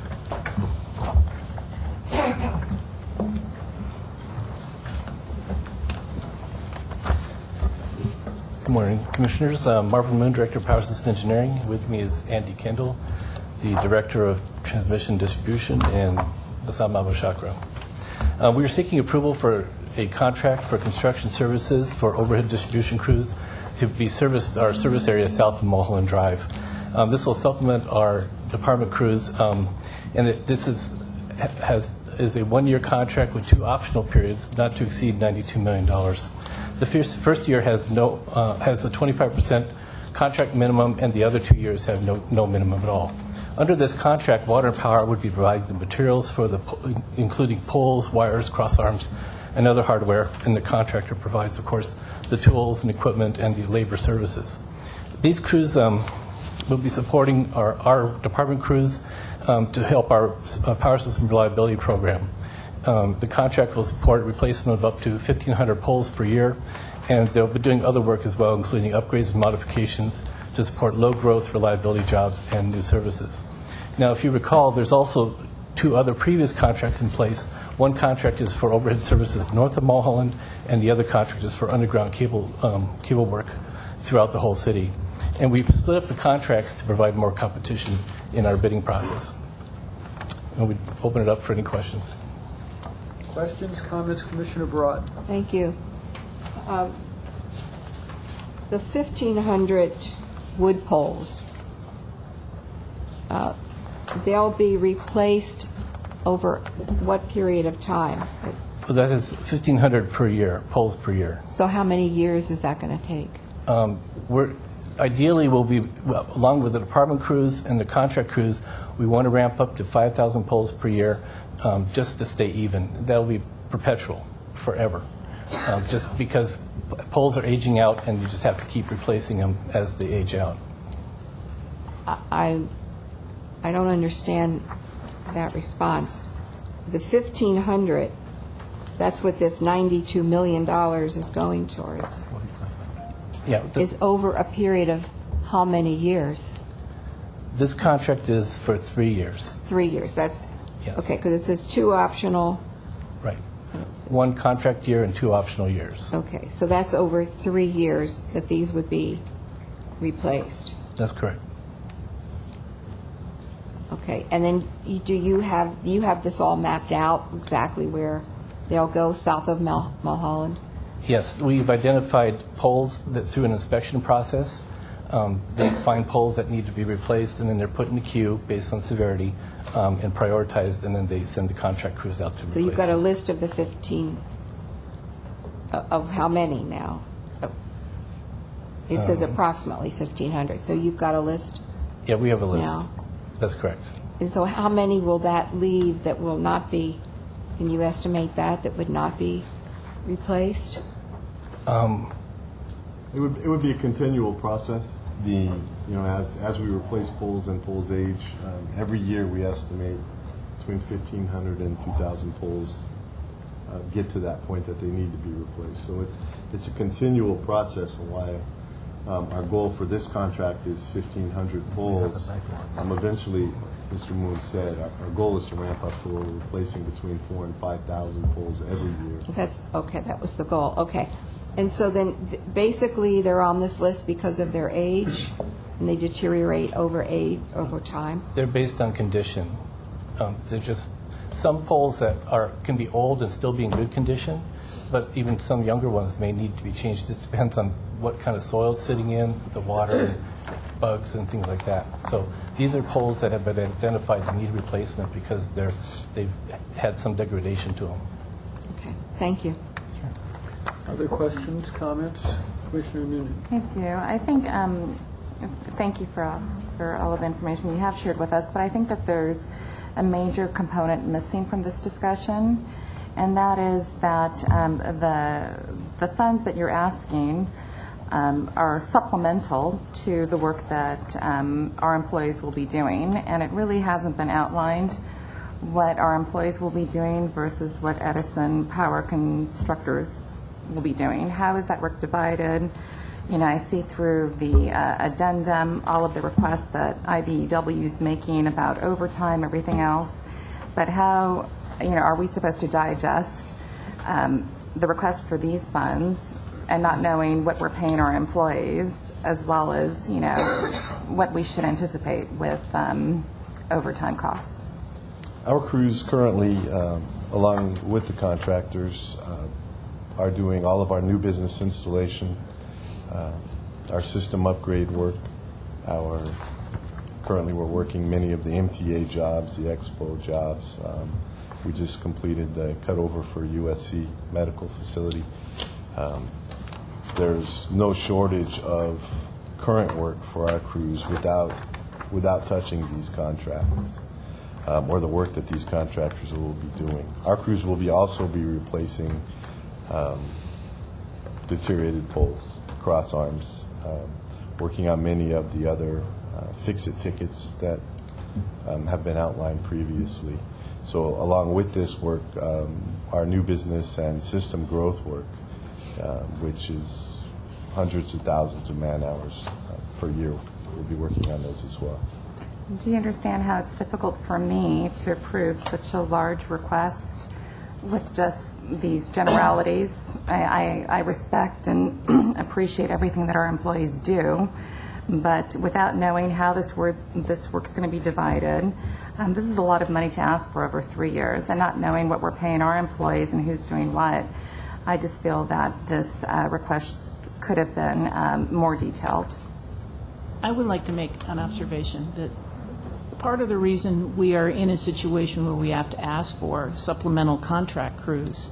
Good morning, Commissioners. Marvin Moon, Director of Power System Engineering. With me is Andy Kendall, the Director of Transmission Distribution, and Basam Abu Shakra. We are seeking approval for a contract for construction services for overhead distribution crews to be serviced our service area south of Mulholland Drive. This will supplement our department crews, and this is a one-year contract with 2 optional periods, not to exceed $92 million. The first year has a 25% contract minimum, and the other 2 years have no minimum at all. Under this contract, Water and Power would be providing the materials for including poles, wires, cross arms, and other hardware, and the contractor provides, of course, the tools and equipment and the labor services. These crews will be supporting our department crews to help our power system reliability program. The contract will support replacement of up to 1,500 poles per year, and they'll be doing other work as well, including upgrades and modifications to support low-growth reliability jobs and new services. Now, if you recall, there's also 2 other previous contracts in place. One contract is for overhead services north of Mulholland, and the other contract is for underground cable work throughout the whole city. And we've split up the contracts to provide more competition in our bidding process. And we open it up for any questions. Questions, comments, Commissioner Broad? Thank you. The 1,500 wood poles, they'll be replaced over what period of time? Well, that is 1,500 per year, poles per year. So how many years is that going to take? Ideally, we'll be, along with the department crews and the contract crews, we want to ramp up to 5,000 poles per year just to stay even. That'll be perpetual, forever, just because poles are aging out and you just have to keep replacing them as they age out. I don't understand that response. The 1,500, that's what this $92 million is going towards. Yeah, is over a period of how many years? This contract is for 3 years. 3 years. That's Yes. okay, because it says 2 optional. Right. 1 contract year and 2 optional years. Okay, so that's over 3 years that these would be replaced. That's correct. Okay, and then do you have this all mapped out exactly where they'll go south of Mulholland? Yes, we've identified poles that through an inspection process. They find poles that need to be replaced, and then they're put in the queue based on severity and prioritized, and then they send the contract crews out to replace So you've got a them. list of the 15, of how many now? It says approximately 1,500, so you've got a list Yeah, we have a list. now? That's correct. And so how many will that leave that will not be, can you estimate that would not be replaced? It would be a continual process. As we replace poles and poles age, every year we estimate between 1,500 and 2,000 poles get to that point that they need to be replaced. So it's a continual process, and why our goal for this contract is 1,500 poles. Eventually, Mr. Moon said, our goal is to ramp up to where we're replacing between 4,000 and 5,000 poles every year. That's, okay, that was the goal, okay. And so then, basically, they're on this list because of their age, and they deteriorate over time? They're based on condition. They're just some poles that can be old and still be in good condition, but even some younger ones may need to be changed. It depends on what kind of soil it's sitting in, the water, bugs, and things like that. So these are poles that have been identified to need replacement because they've had some degradation to them. Okay, thank you. Other questions, comments? Commissioner Noonan. I do. I think, thank you for all of the information you have shared with us, but I think that there's a major component missing from this discussion, and that is that the funds that you're asking are supplemental to the work that our employees will be doing, and it really hasn't been outlined what our employees will be doing versus what Edison Power Constructors will be doing. How is that work divided? I see through the addendum all of the requests that IBEW is making about overtime, everything else, but how, are we supposed to digest the request for these funds and not knowing what we're paying our employees, as well as, what we should anticipate with overtime costs? Our crews currently, along with the contractors, are doing all of our new business installation, our system upgrade work. Currently we're working many of the MTA jobs, the Expo jobs. We just completed the cutover for USC Medical Facility. There's no shortage of current work for our crews without touching these contracts or the work that these contractors will be doing. Our crews will also be replacing deteriorated poles, cross arms, working on many of the other fix-it tickets that have been outlined previously. So along with this work, our new business and system growth work, which is hundreds of thousands of man-hours per year, we'll be working on those as well. Do you understand how it's difficult for me to approve such a large request with just these generalities? I respect and appreciate everything that our employees do, but without knowing how this work's going to be divided, this is a lot of money to ask for over 3 years, and not knowing what we're paying our employees and who's doing what, I just feel that this request could have been more detailed. I would like to make an observation that part of the reason we are in a situation where we have to ask for supplemental contract crews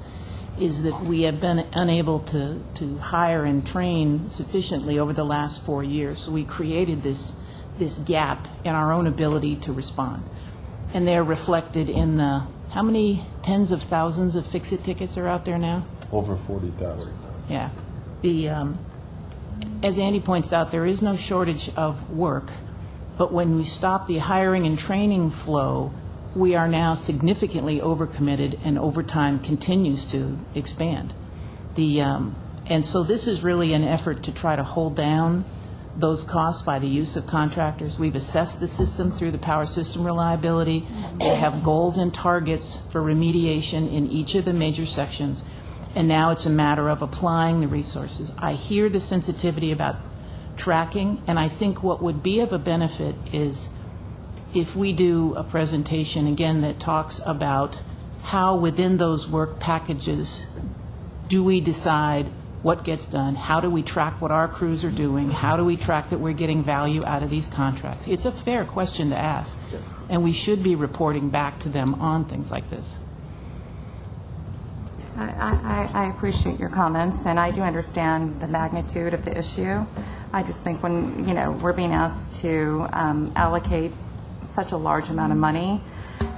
is that we have been unable to hire and train sufficiently over the last 4 years. So we created this gap in our own ability to respond. And they're reflected in the, how many tens of thousands of fix-it tickets are out there now? Over 40,000. Yeah. As Andy points out, there is no shortage of work. But when we stop the hiring and training flow, we are now significantly overcommitted, and overtime continues to expand. And so this is really an effort to try to hold down those costs by the use of contractors. We've assessed the system through the power system reliability. We have goals and targets for remediation in each of the major sections, and now it's a matter of applying the resources. I hear the sensitivity about tracking, and I think what would be of a benefit is if we do a presentation again that talks about how within those work packages do we decide what gets done, how do we track what our crews are doing, how do we track that we're getting value out of these contracts. It's a fair question to ask, and we should be reporting back to them on things like this. I appreciate your comments, and I do understand the magnitude of the issue. I just think when we're being asked to allocate such a large amount of money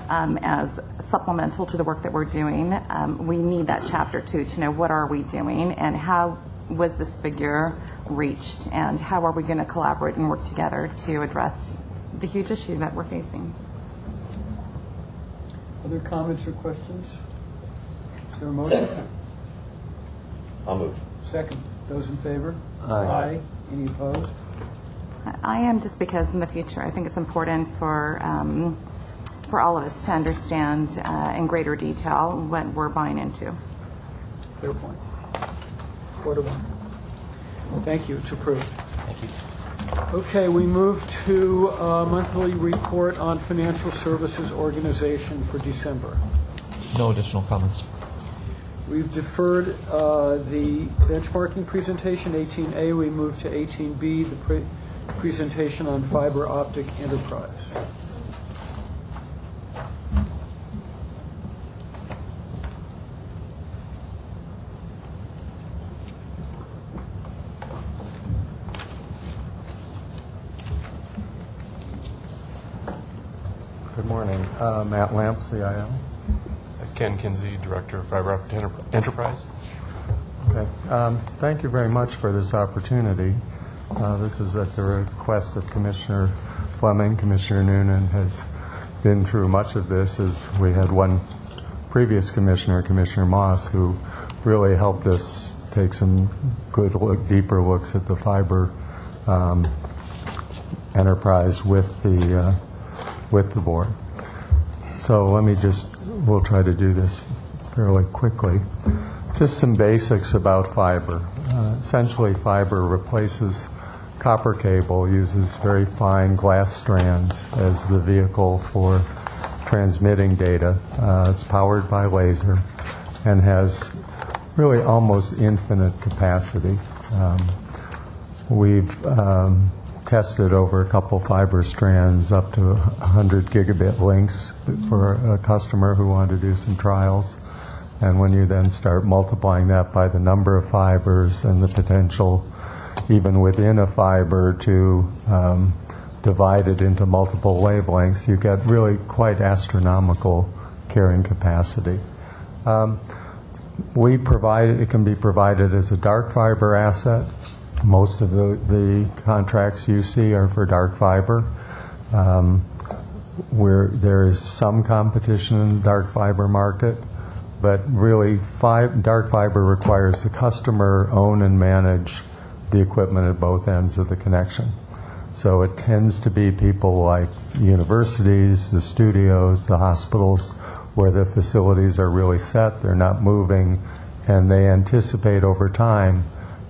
as supplemental to the work that we're doing, we need that chapter 2 to know what are we doing and how was this figure reached, and how are we going to collaborate and work together to address the huge issue that we're facing. Other comments or questions? Is there a motion? I'll move. Second. Those in favor? Aye. Any opposed? I am, just because in the future I think it's important for all of us to understand in greater detail what we're buying into. Fair point. 4-1. Thank you. It's approved. Thank you. Okay, we move to monthly report on financial services organization for December. No additional comments. We've deferred the benchmarking presentation, 18A. We move to 18B, the presentation on fiber optic enterprise. Good morning. Matt Lamp, CIO. Ken Kinsey, Director of Fiber Optic Enterprise. Okay. Thank you very much for this opportunity. This is at the request of Commissioner Fleming. Commissioner Noonan has been through much of this, as we had one previous commissioner, Commissioner Moss, who really helped us take some good deeper looks at the fiber enterprise with the board. So we'll try to do this fairly quickly. Just some basics about fiber. Essentially, fiber replaces copper cable, uses very fine glass strands as the vehicle for transmitting data. It's powered by laser and has really almost infinite capacity. We've tested over a couple fiber strands up to 100 gigabit links for a customer who wanted to do some trials. And when you then start multiplying that by the number of fibers and the potential, even within a fiber, to divide it into multiple wavelengths, you get really quite astronomical carrying capacity. It can be provided as a dark fiber asset. Most of the contracts you see are for dark fiber. there is some competition in the dark fiber market, but really dark fiber requires the customer own and manage the equipment at both ends of the connection. So it tends to be people like universities, the studios, the hospitals, where the facilities are really set, they're not moving, and they anticipate over time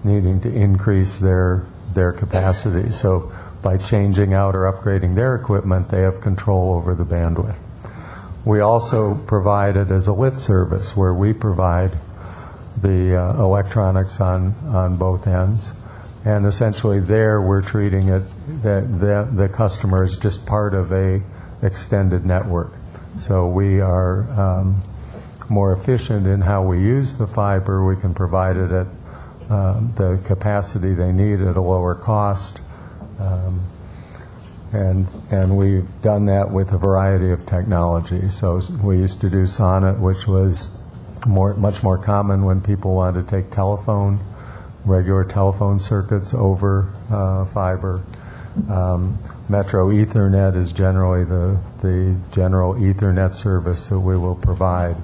needing to increase their capacity. So by changing out or upgrading their equipment, they have control over the bandwidth. We also provide it as a lit service, where we provide the electronics on both ends. And essentially there we're treating it that the customer is just part of a extended network. So we are more efficient in how we use the fiber. We can provide it at the capacity they need at a lower cost. And we've done that with a variety of technologies. So we used to do Sonnet, which was much more common when people wanted to take regular telephone circuits over fiber. Metro Ethernet is generally the general Ethernet service that we will provide,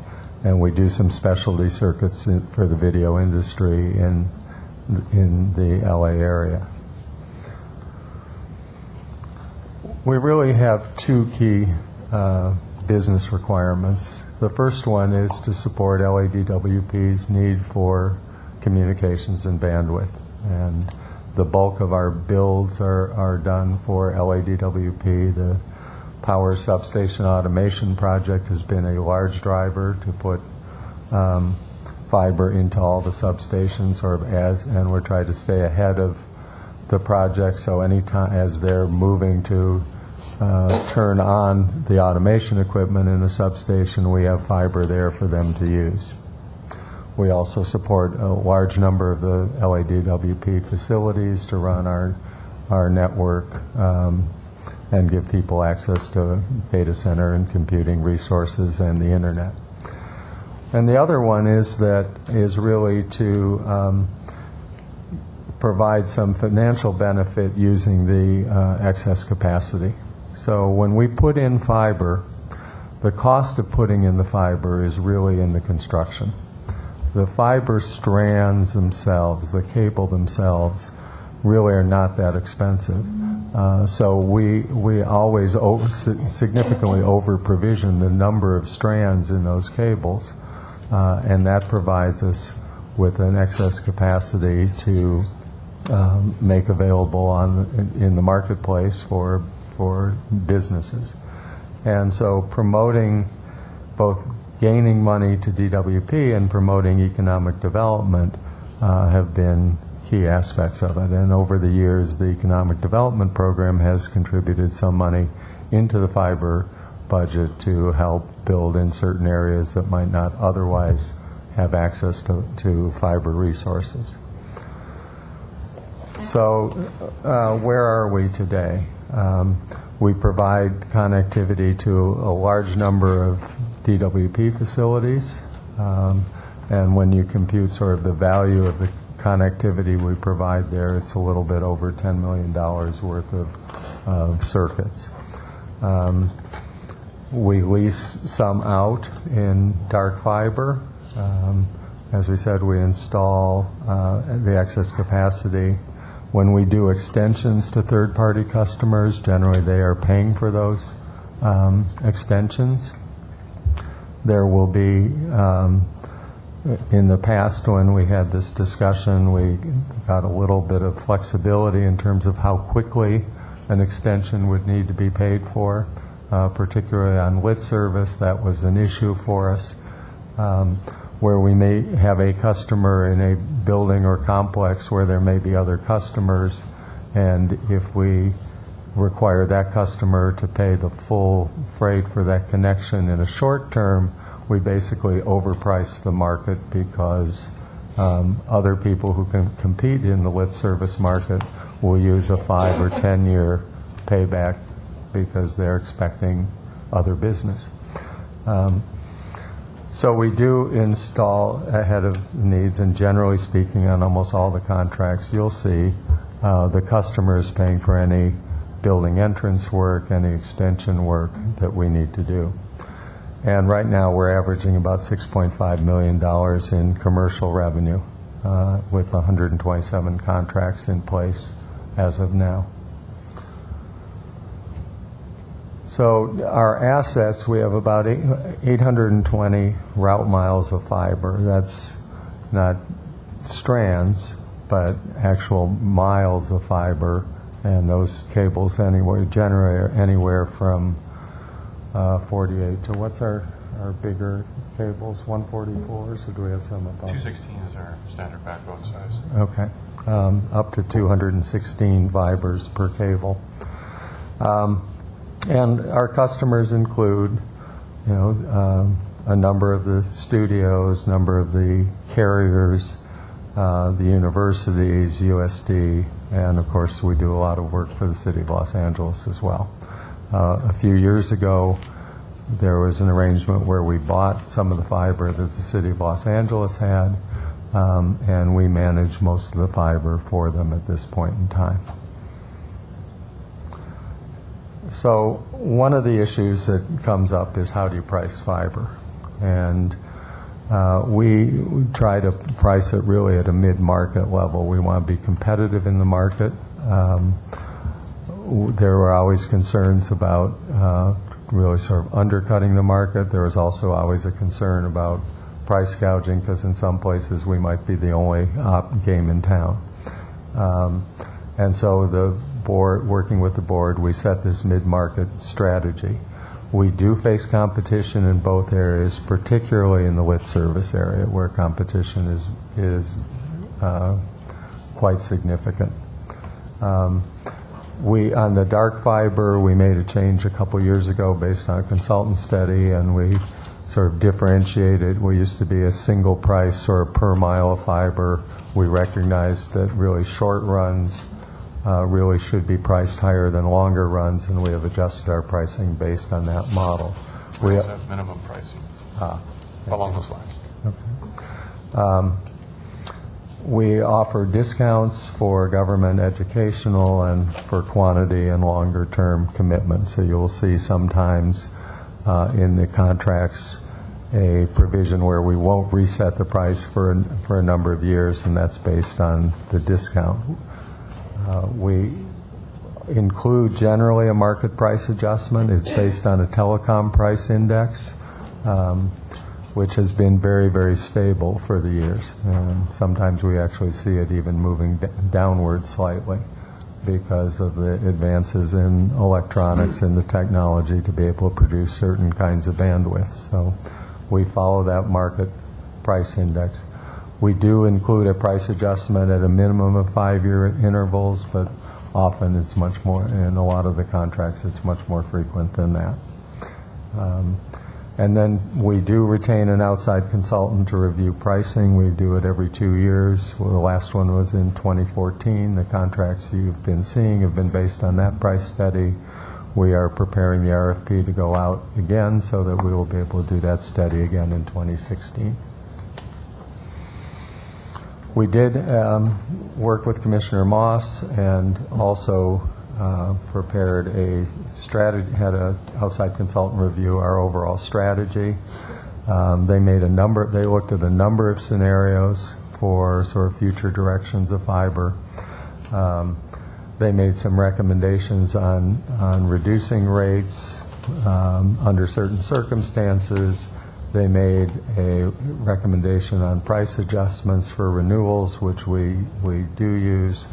and we do some specialty circuits for the video industry in the LA area. We really have two key business requirements. The first one is to support LADWP's need for communications and bandwidth. And the bulk of our builds are done for LADWP. The power substation automation project has been a large driver to put fiber into all the substations, and we're trying to stay ahead of the project, so anytime as they're moving to turn on the automation equipment in the substation, we have fiber there for them to use. We also support a large number of the LADWP facilities to run our network and give people access to data center and computing resources and the internet. And the other one is really to provide some financial benefit using the excess capacity. So when we put in fiber, the cost of putting in the fiber is really in the construction. The fiber strands themselves, the cable themselves, really are not that expensive. So we always significantly over-provision the number of strands in those cables, and that provides us with an excess capacity to make available in the marketplace for businesses. And so promoting both gaining money to DWP and promoting economic development have been key aspects of it. And over the years, the economic development program has contributed some money into the fiber budget to help build in certain areas that might not otherwise have access to fiber resources. So where are we today? We provide connectivity to a large number of DWP facilities, and when you compute sort of the value of the connectivity we provide there, it's a little bit over $10 million worth of circuits. We lease some out in dark fiber. As we said, we install the excess capacity. When we do extensions to third-party customers, generally they are paying for those extensions. There will be, in the past when we had this discussion, we got a little bit of flexibility in terms of how quickly an extension would need to be paid for, particularly on lit service. That was an issue for us, where we may have a customer in a building or complex where there may be other customers, and if we require that customer to pay the full freight for that connection in a short term, we basically overprice the market because other people who can compete in the lit service market will use a 5 or 10 year payback because they're expecting other business. So we do install ahead of needs, and generally speaking, on almost all the contracts, you'll see the customer is paying for any building entrance work, any extension work that we need to do. And right now we're averaging about $6.5 million in commercial revenue with 127 contracts in place as of now. So our assets, we have about 820 route miles of fiber. That's not strands, but actual miles of fiber, and those cables generate anywhere from 48 to what's our bigger cables, 144s, or do we have some above? 216 is our standard backbone size. Okay. Up to 216 fibers per cable. And our customers include, a number of the studios, number of the carriers, the universities, USD, and of course we do a lot of work for the City of Los Angeles as well. A few years ago, there was an arrangement where we bought some of the fiber that the City of Los Angeles had, and we manage most of the fiber for them at this point in time. So one of the issues that comes up is how do you price fiber? And we try to price it really at a mid-market level. We want to be competitive in the market. There were always concerns about really sort of undercutting the market. There was also always a concern about price gouging because in some places we might be the only game in town. And so the board, working with the board, we set this mid-market strategy. We do face competition in both areas, particularly in the lit service area where competition is quite significant. On the dark fiber, we made a change a couple years ago based on a consultant study, and we sort of differentiated. We used to be a single price sort of per mile of fiber. We recognized that really short runs really should be priced higher than longer runs, and we have adjusted our pricing based on that model. We have minimum pricing along those lines. Okay. We offer discounts for government educational and for quantity and longer-term commitments. So you'll see sometimes in the contracts a provision where we won't reset the price for a number of years, and that's based on the discount. We include generally a market price adjustment. It's based on a telecom price index, which has been very, very stable for the years. And sometimes we actually see it even moving downward slightly because of the advances in electronics and the technology to be able to produce certain kinds of bandwidths. So we follow that market price index. We do include a price adjustment at a minimum of 5-year intervals, but often it's much more, in a lot of the contracts, it's much more frequent than that. And then we do retain an outside consultant to review pricing. We do it every 2 years. Well, the last one was in 2014. The contracts you've been seeing have been based on that price study. We are preparing the RFP to go out again so that we will be able to do that study again in 2016. We did work with Commissioner Moss and also prepared a strategy, had an outside consultant review our overall strategy. They looked at a number of scenarios for sort of future directions of fiber. They made some recommendations on reducing rates under certain circumstances. They made a recommendation on price adjustments for renewals, which we do use,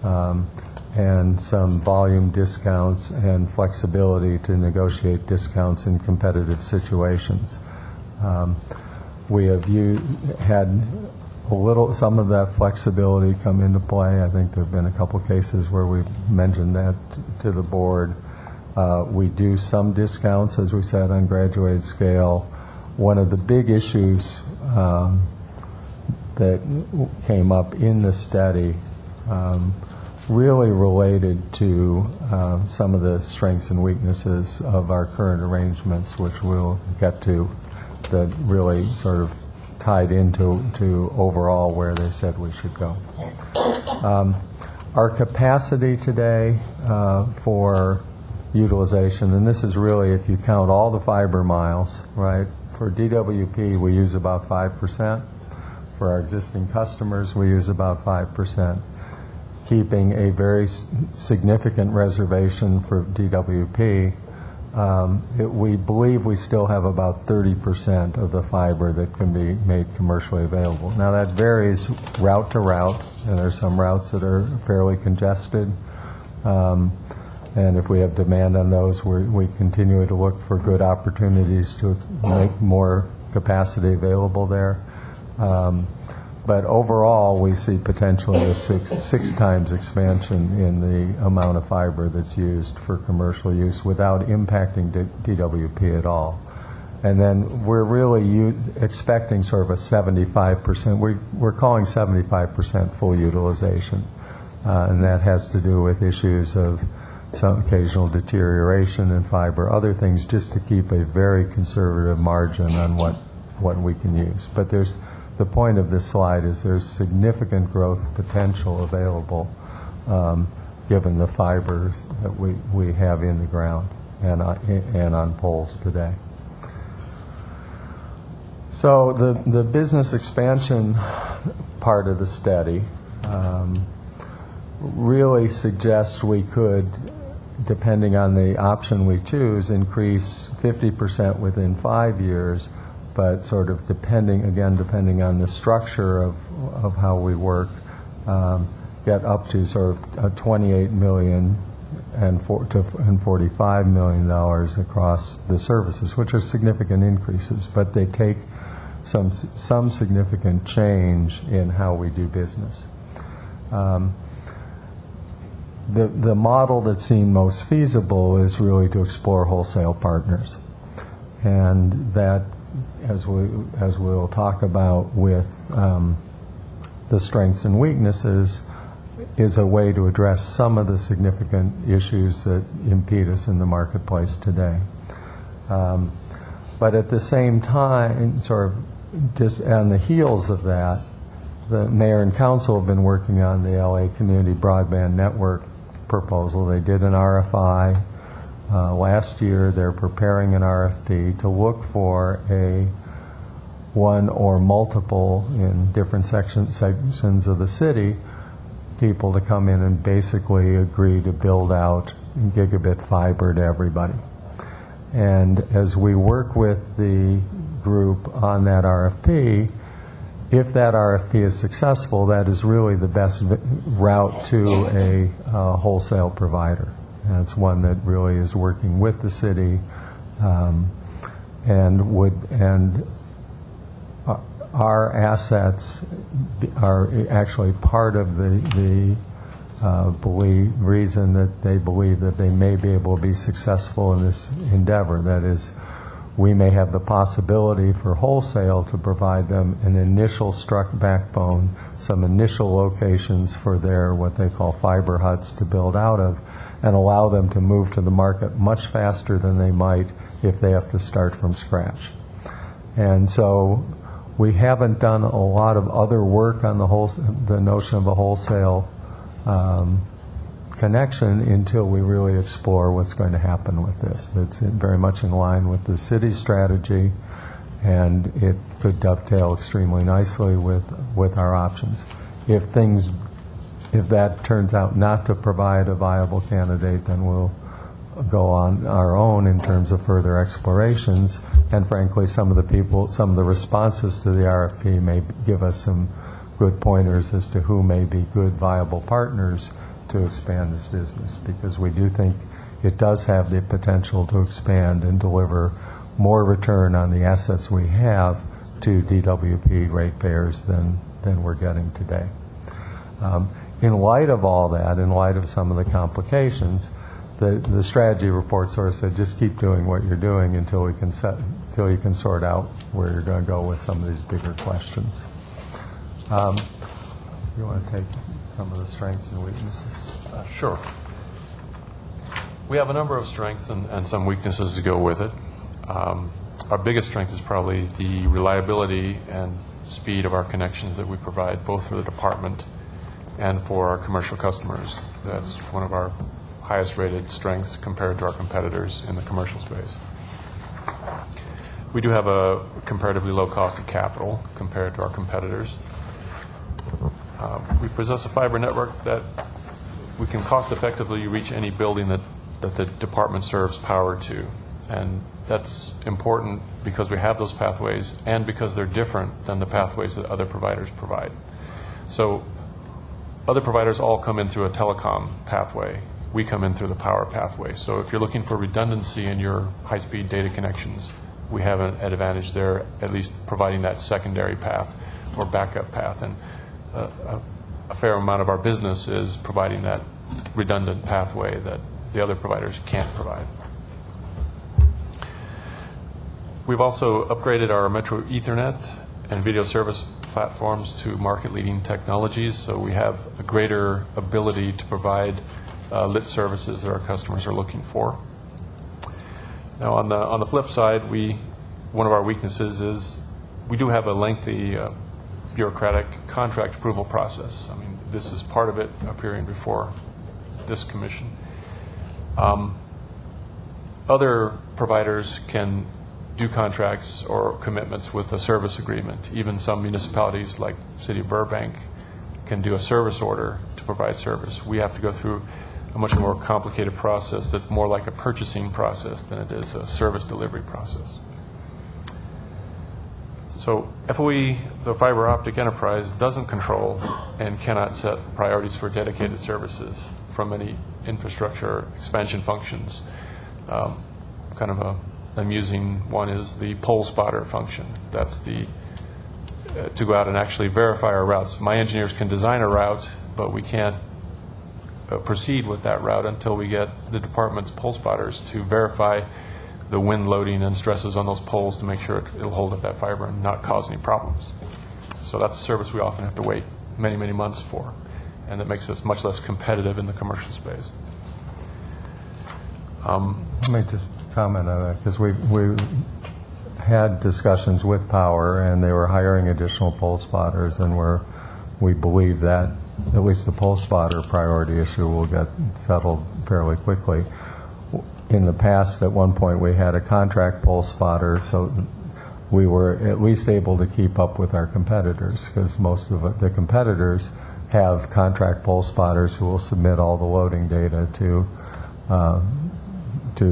and some volume discounts and flexibility to negotiate discounts in competitive situations. We have had some of that flexibility come into play. I think there have been a couple cases where we've mentioned that to the board. We do some discounts, as we said, on graduated scale. One of the big issues that came up in the study really related to some of the strengths and weaknesses of our current arrangements, which we'll get to, that really sort of tied into overall where they said we should go. Our capacity today for utilization, and this is really if you count all the fiber miles, right? For DWP, we use about 5%. For our existing customers, we use about 5%. Keeping a very significant reservation for DWP, we believe we still have about 30% of the fiber that can be made commercially available. Now that varies route to route, and there's some routes that are fairly congested. And if we have demand on those, we continue to look for good opportunities to make more capacity available there. But overall, we see potentially a six times expansion in the amount of fiber that's used for commercial use without impacting DWP at all. And then we're really expecting sort of a 75%, we're calling 75% full utilization. And that has to do with issues of some occasional deterioration in fiber, other things, just to keep a very conservative margin on what we can use. But the point of this slide is there's significant growth potential available given the fibers that we have in the ground and on poles today. So the business expansion part of the study really suggests we could, depending on the option we choose, increase 50% within 5 years, but sort of depending on the structure of how we work, get up to sort of $28 million and $45 million across the services, which are significant increases, but they take some significant change in how we do business. The model that seemed most feasible is really to explore wholesale partners, and that, as we'll talk about with the strengths and weaknesses, is a way to address some of the significant issues that impede us in the marketplace today. But at the same time, sort of just on the heels of that, the mayor and council have been working on the LA Community Broadband Network proposal. They did an RFI last year. They're preparing an RFP to look for one or multiple in different sections of the city, people to come in and basically agree to build out gigabit fiber to everybody. And as we work with the group on that RFP, if that RFP is successful, that is really the best route to a wholesale provider. And it's one that really is working with the city, and our assets are actually part of the reason that they believe that they may be able to be successful in this endeavor. That is, we may have the possibility for wholesale to provide them an initial backbone, some initial locations for their what they call fiber huts to build out of, and allow them to move to the market much faster than they might if they have to start from scratch. And so we haven't done a lot of other work on the notion of a wholesale connection until we really explore what's going to happen with this. It's very much in line with the city's strategy, and it could dovetail extremely nicely with our options. If that turns out not to provide a viable candidate, then we'll go on our own in terms of further explorations. And frankly, some of the responses to the RFP may give us some good pointers as to who may be good, viable partners to expand this business, because we do think it does have the potential to expand and deliver more return on the assets we have to DWP ratepayers than we're getting today. In light of all that, in light of some of the complications, the strategy report sort of said, just keep doing what you're doing until you can sort out where you're going to go with some of these bigger questions. You want to take some of the strengths and weaknesses? Sure. We have a number of strengths and some weaknesses to go with it. Our biggest strength is probably the reliability and speed of our connections that we provide, both for the department and for our commercial customers. That's one of our highest rated strengths compared to our competitors in the commercial space. We do have a comparatively low cost of capital compared to our competitors. We possess a fiber network that we can cost effectively reach any building that the department serves power to. And that's important because we have those pathways and because they're different than the pathways that other providers provide. So other providers all come in through a telecom pathway. We come in through the power pathway. So if you're looking for redundancy in your high-speed data connections, we have an advantage there, at least providing that secondary path or backup path. And a fair amount of our business is providing that redundant pathway that the other providers can't provide. We've also upgraded our Metro Ethernet and video service platforms to market-leading technologies, so we have a greater ability to provide lit services that our customers are looking for. Now, on the flip side, one of our weaknesses is we do have a lengthy bureaucratic contract approval process. I mean, this is part of it appearing before this commission. Other providers can do contracts or commitments with a service agreement. Even some municipalities like City of Burbank can do a service order to provide service. We have to go through a much more complicated process that's more like a purchasing process than it is a service delivery process. So FOE, the fiber optic enterprise, doesn't control and cannot set priorities for dedicated services from any infrastructure expansion functions. Kind of an amusing one is the pole spotter function. That's to go out and actually verify our routes. My engineers can design a route, but we can't proceed with that route until we get the department's pole spotters to verify the wind loading and stresses on those poles to make sure it'll hold up that fiber and not cause any problems. So that's a service we often have to wait many, many months for, and that makes us much less competitive in the commercial space. Let me just comment on that, because we had discussions with Power, and they were hiring additional pole spotters, and we believe that at least the pole spotter priority issue will get settled fairly quickly. In the past, at one point, we had a contract pole spotter, so we were at least able to keep up with our competitors, because most of the competitors have contract pole spotters who will submit all the loading data to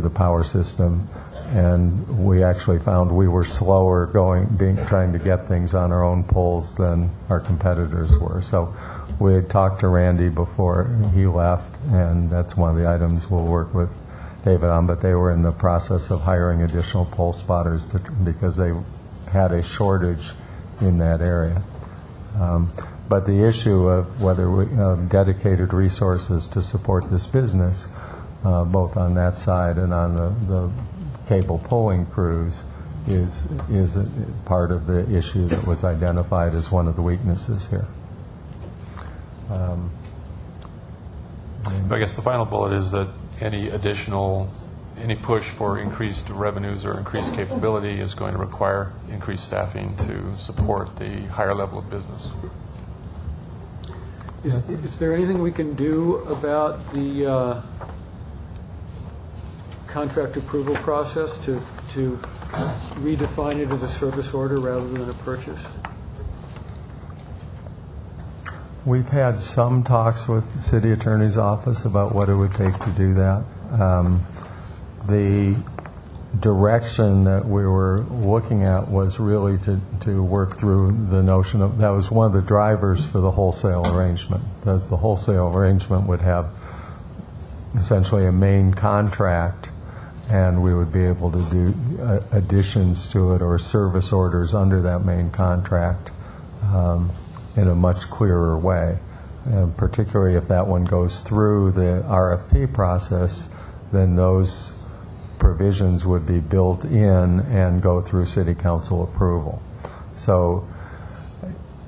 the power system, and we actually found we were slower trying to get things on our own poles than our competitors were. So we had talked to Randy before he left, and that's one of the items we'll work with David on, but they were in the process of hiring additional pole spotters because they had a shortage in that area. But the issue of whether we have dedicated resources to support this business, both on that side and on the cable pulling crews, is a part of the issue that was identified as one of the weaknesses here. I guess the final bullet is that any push for increased revenues or increased capability is going to require increased staffing to support the higher level of business. Is there anything we can do about the contract approval process to redefine it as a service order rather than a purchase? We've had some talks with the city attorney's office about what it would take to do that. The direction that we were looking at was really to work through the notion of, that was one of the drivers for the wholesale arrangement, because the wholesale arrangement would have essentially a main contract, and we would be able to do additions to it or service orders under that main contract in a much clearer way. And particularly if that one goes through the RFP process, then those provisions would be built in and go through city council approval. So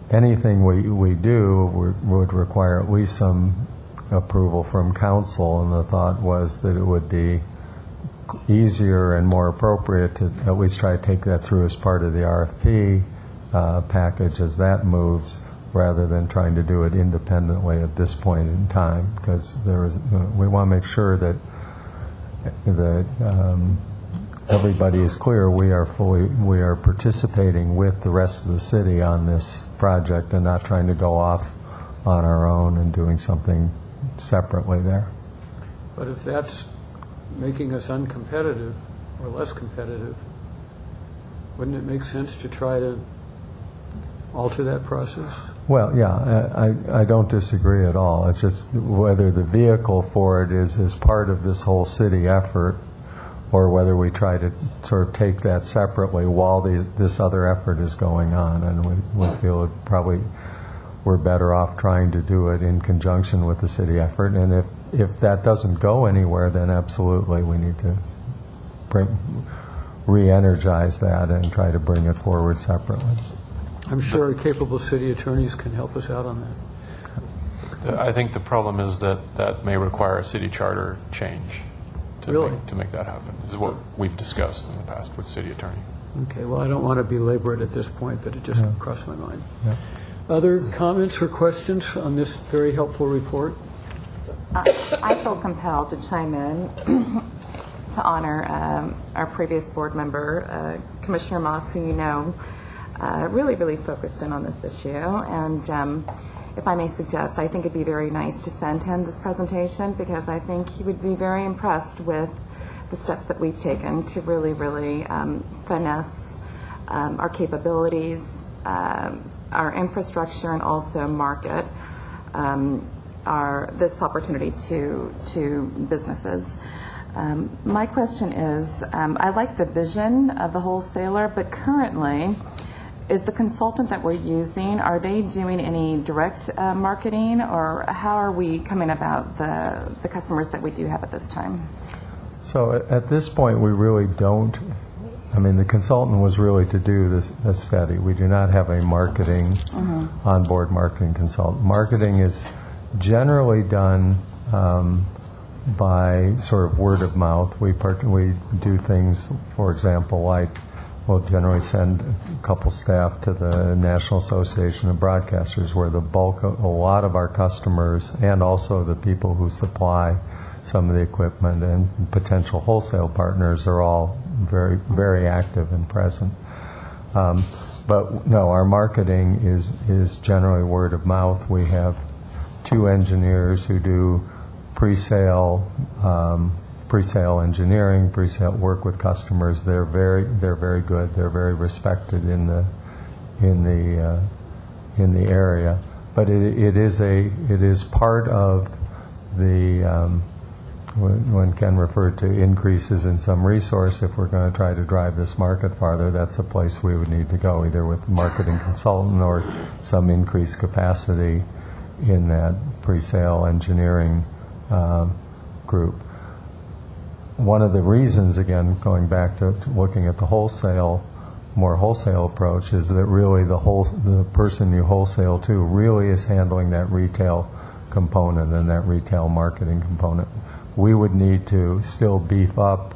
anything we do would require at least some approval from council, and the thought was that it would be easier and more appropriate to at least try to take that through as part of the RFP package as that moves, rather than trying to do it independently at this point in time, because we want to make sure that everybody is clear we are participating with the rest of the city on this project and not trying to go off on our own and doing something separately there. But if that's making us uncompetitive or less competitive, wouldn't it make sense to try to alter that process? Well, yeah, I don't disagree at all. It's just whether the vehicle for it is as part of this whole city effort, or whether we try to sort of take that separately while this other effort is going on. And we feel probably we're better off trying to do it in conjunction with the city effort. And if that doesn't go anywhere, then absolutely we need to re-energize that and try to bring it forward separately. I'm sure capable city attorneys can help us out on that. I think the problem is that may require a city charter change to make that happen. This is what we've discussed in the past with city attorney. Okay, well, I don't want to belabor it at this point, but it just crossed my mind. Yeah. Other comments or questions on this very helpful report? I feel compelled to chime in to honor our previous board member, Commissioner Moss, who you know really, really focused in on this issue. And if I may suggest, I think it'd be very nice to send him this presentation, because I think he would be very impressed with the steps that we've taken to really, really finesse our capabilities, our infrastructure, and also market this opportunity to businesses. My question is, I like the vision of the wholesaler, but currently, is the consultant that we're using, are they doing any direct marketing, or how are we coming about the customers that we do have at this time? So at this point, we really don't. I mean, the consultant was really to do this study. We do not have a marketing, onboard marketing consultant. Marketing is generally done by sort of word of mouth. We do things, for example, like we'll generally send a couple staff to the National Association of Broadcasters, where the bulk of a lot of our customers and also the people who supply some of the equipment and potential wholesale partners are all very, very active and present. But no, our marketing is generally word of mouth. We have 2 engineers who do pre-sale engineering, pre-sale work with customers. They're very good. They're very respected in the area. But it is part of the when Ken referred to increases in some resource. If we're going to try to drive this market farther, that's a place we would need to go, either with a marketing consultant or some increased capacity in that pre-sale engineering group. One of the reasons, again, going back to looking at the more wholesale approach, is that really the person you wholesale to really is handling that retail component and that retail marketing component. We would need to still beef up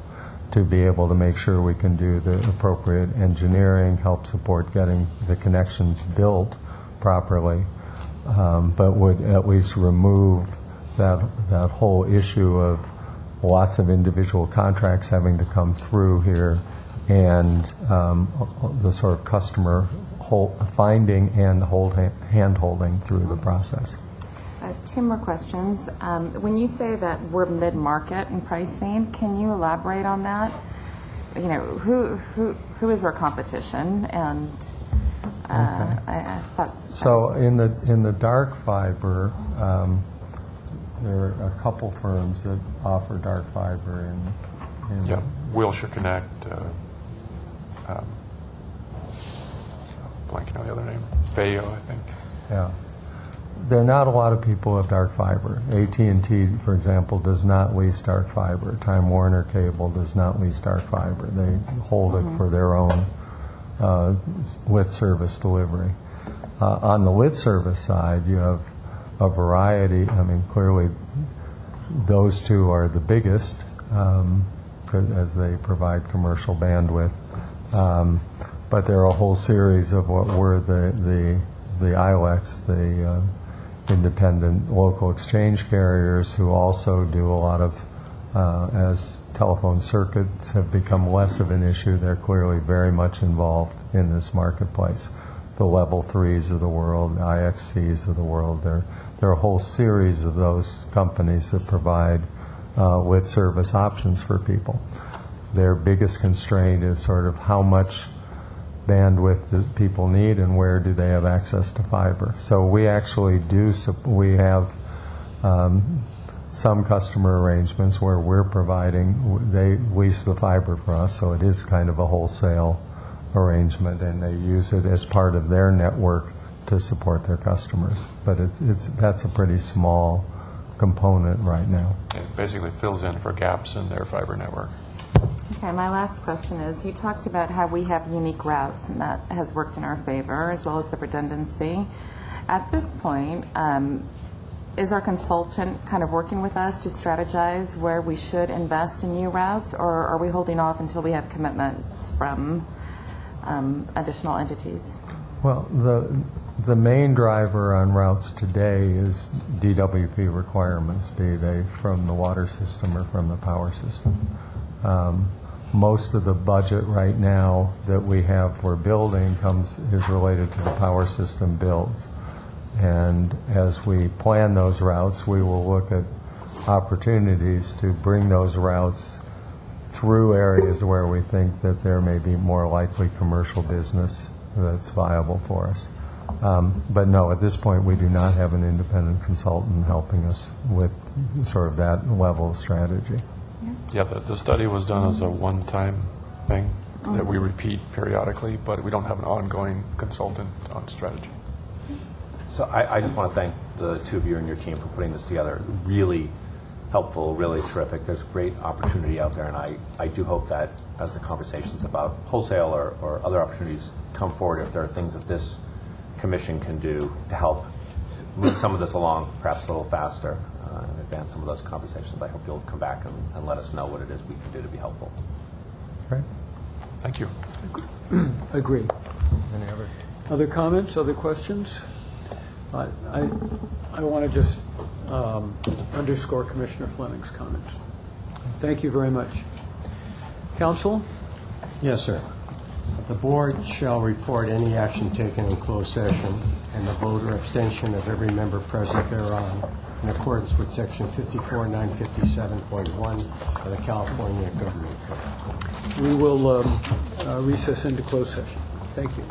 to be able to make sure we can do the appropriate engineering, help support getting the connections built properly, but would at least remove that whole issue of lots of individual contracts having to come through here, and the sort of customer finding and hand-holding through the process. 2 more questions. When you say that we're mid-market in pricing, can you elaborate on that? You know, who is our competition? And I thought so. In the dark fiber, there are a couple firms that offer dark fiber in Wilshire Connect, blanking on the other name, Vayo, I think. Yeah. There are not a lot of people who have dark fiber. AT&T, for example, does not lease dark fiber. Time Warner Cable does not lease dark fiber. They hold it for their own lit service delivery. On the lit service side, you have a variety. I mean, clearly, those 2 are the biggest as they provide commercial bandwidth. But there are a whole series of what were the the ILECs, the independent local exchange carriers, who also do a lot of, as telephone circuits have become less of an issue, they're clearly very much involved in this marketplace. The Level 3s of the world, the IXCs of the world, there are a whole series of those companies that provide lit service options for people. Their biggest constraint is sort of how much bandwidth do people need and where do they have access to fiber. So we actually we have some customer arrangements where we're providing, they lease the fiber for us, so it is kind of a wholesale arrangement, and they use it as part of their network to support their customers. But that's a pretty small component right now. It basically fills in for gaps in their fiber network. Okay, my last question is, you talked about how we have unique routes, and that has worked in our favor, as well as the redundancy. At this point, is our consultant kind of working with us to strategize where we should invest in new routes, or are we holding off until we have commitments from additional entities? Well, the main driver on routes today is DWP requirements, be they from the water system or from the power system. Most of the budget right now that we have for building is related to the power system builds. And as we plan those routes, we will look at opportunities to bring those routes through areas where we think that there may be more likely commercial business that's viable for us. But no, at this point, we do not have an independent consultant helping us with sort of that level of strategy. Yeah, the study was done as a one-time thing that we repeat periodically, but we don't have an ongoing consultant on strategy. So I just want to thank the two of you and your team for putting this together. Really helpful, really terrific. There's great opportunity out there, and I do hope that as the conversations about wholesale or other opportunities come forward, if there are things that this commission can do to help move some of this along perhaps a little faster and advance some of those conversations, I hope you'll come back and let us know what it is we can do to be helpful. Great. Thank you. Agree. Any other comments, other questions? I want to just underscore Commissioner Fleming's comments. Thank you very much. Counsel? Yes, sir. The board shall report any action taken in closed session and the vote or abstention of every member present thereon in accordance with Section 54957.1 of the California Government Code. We will recess into closed session. Thank you.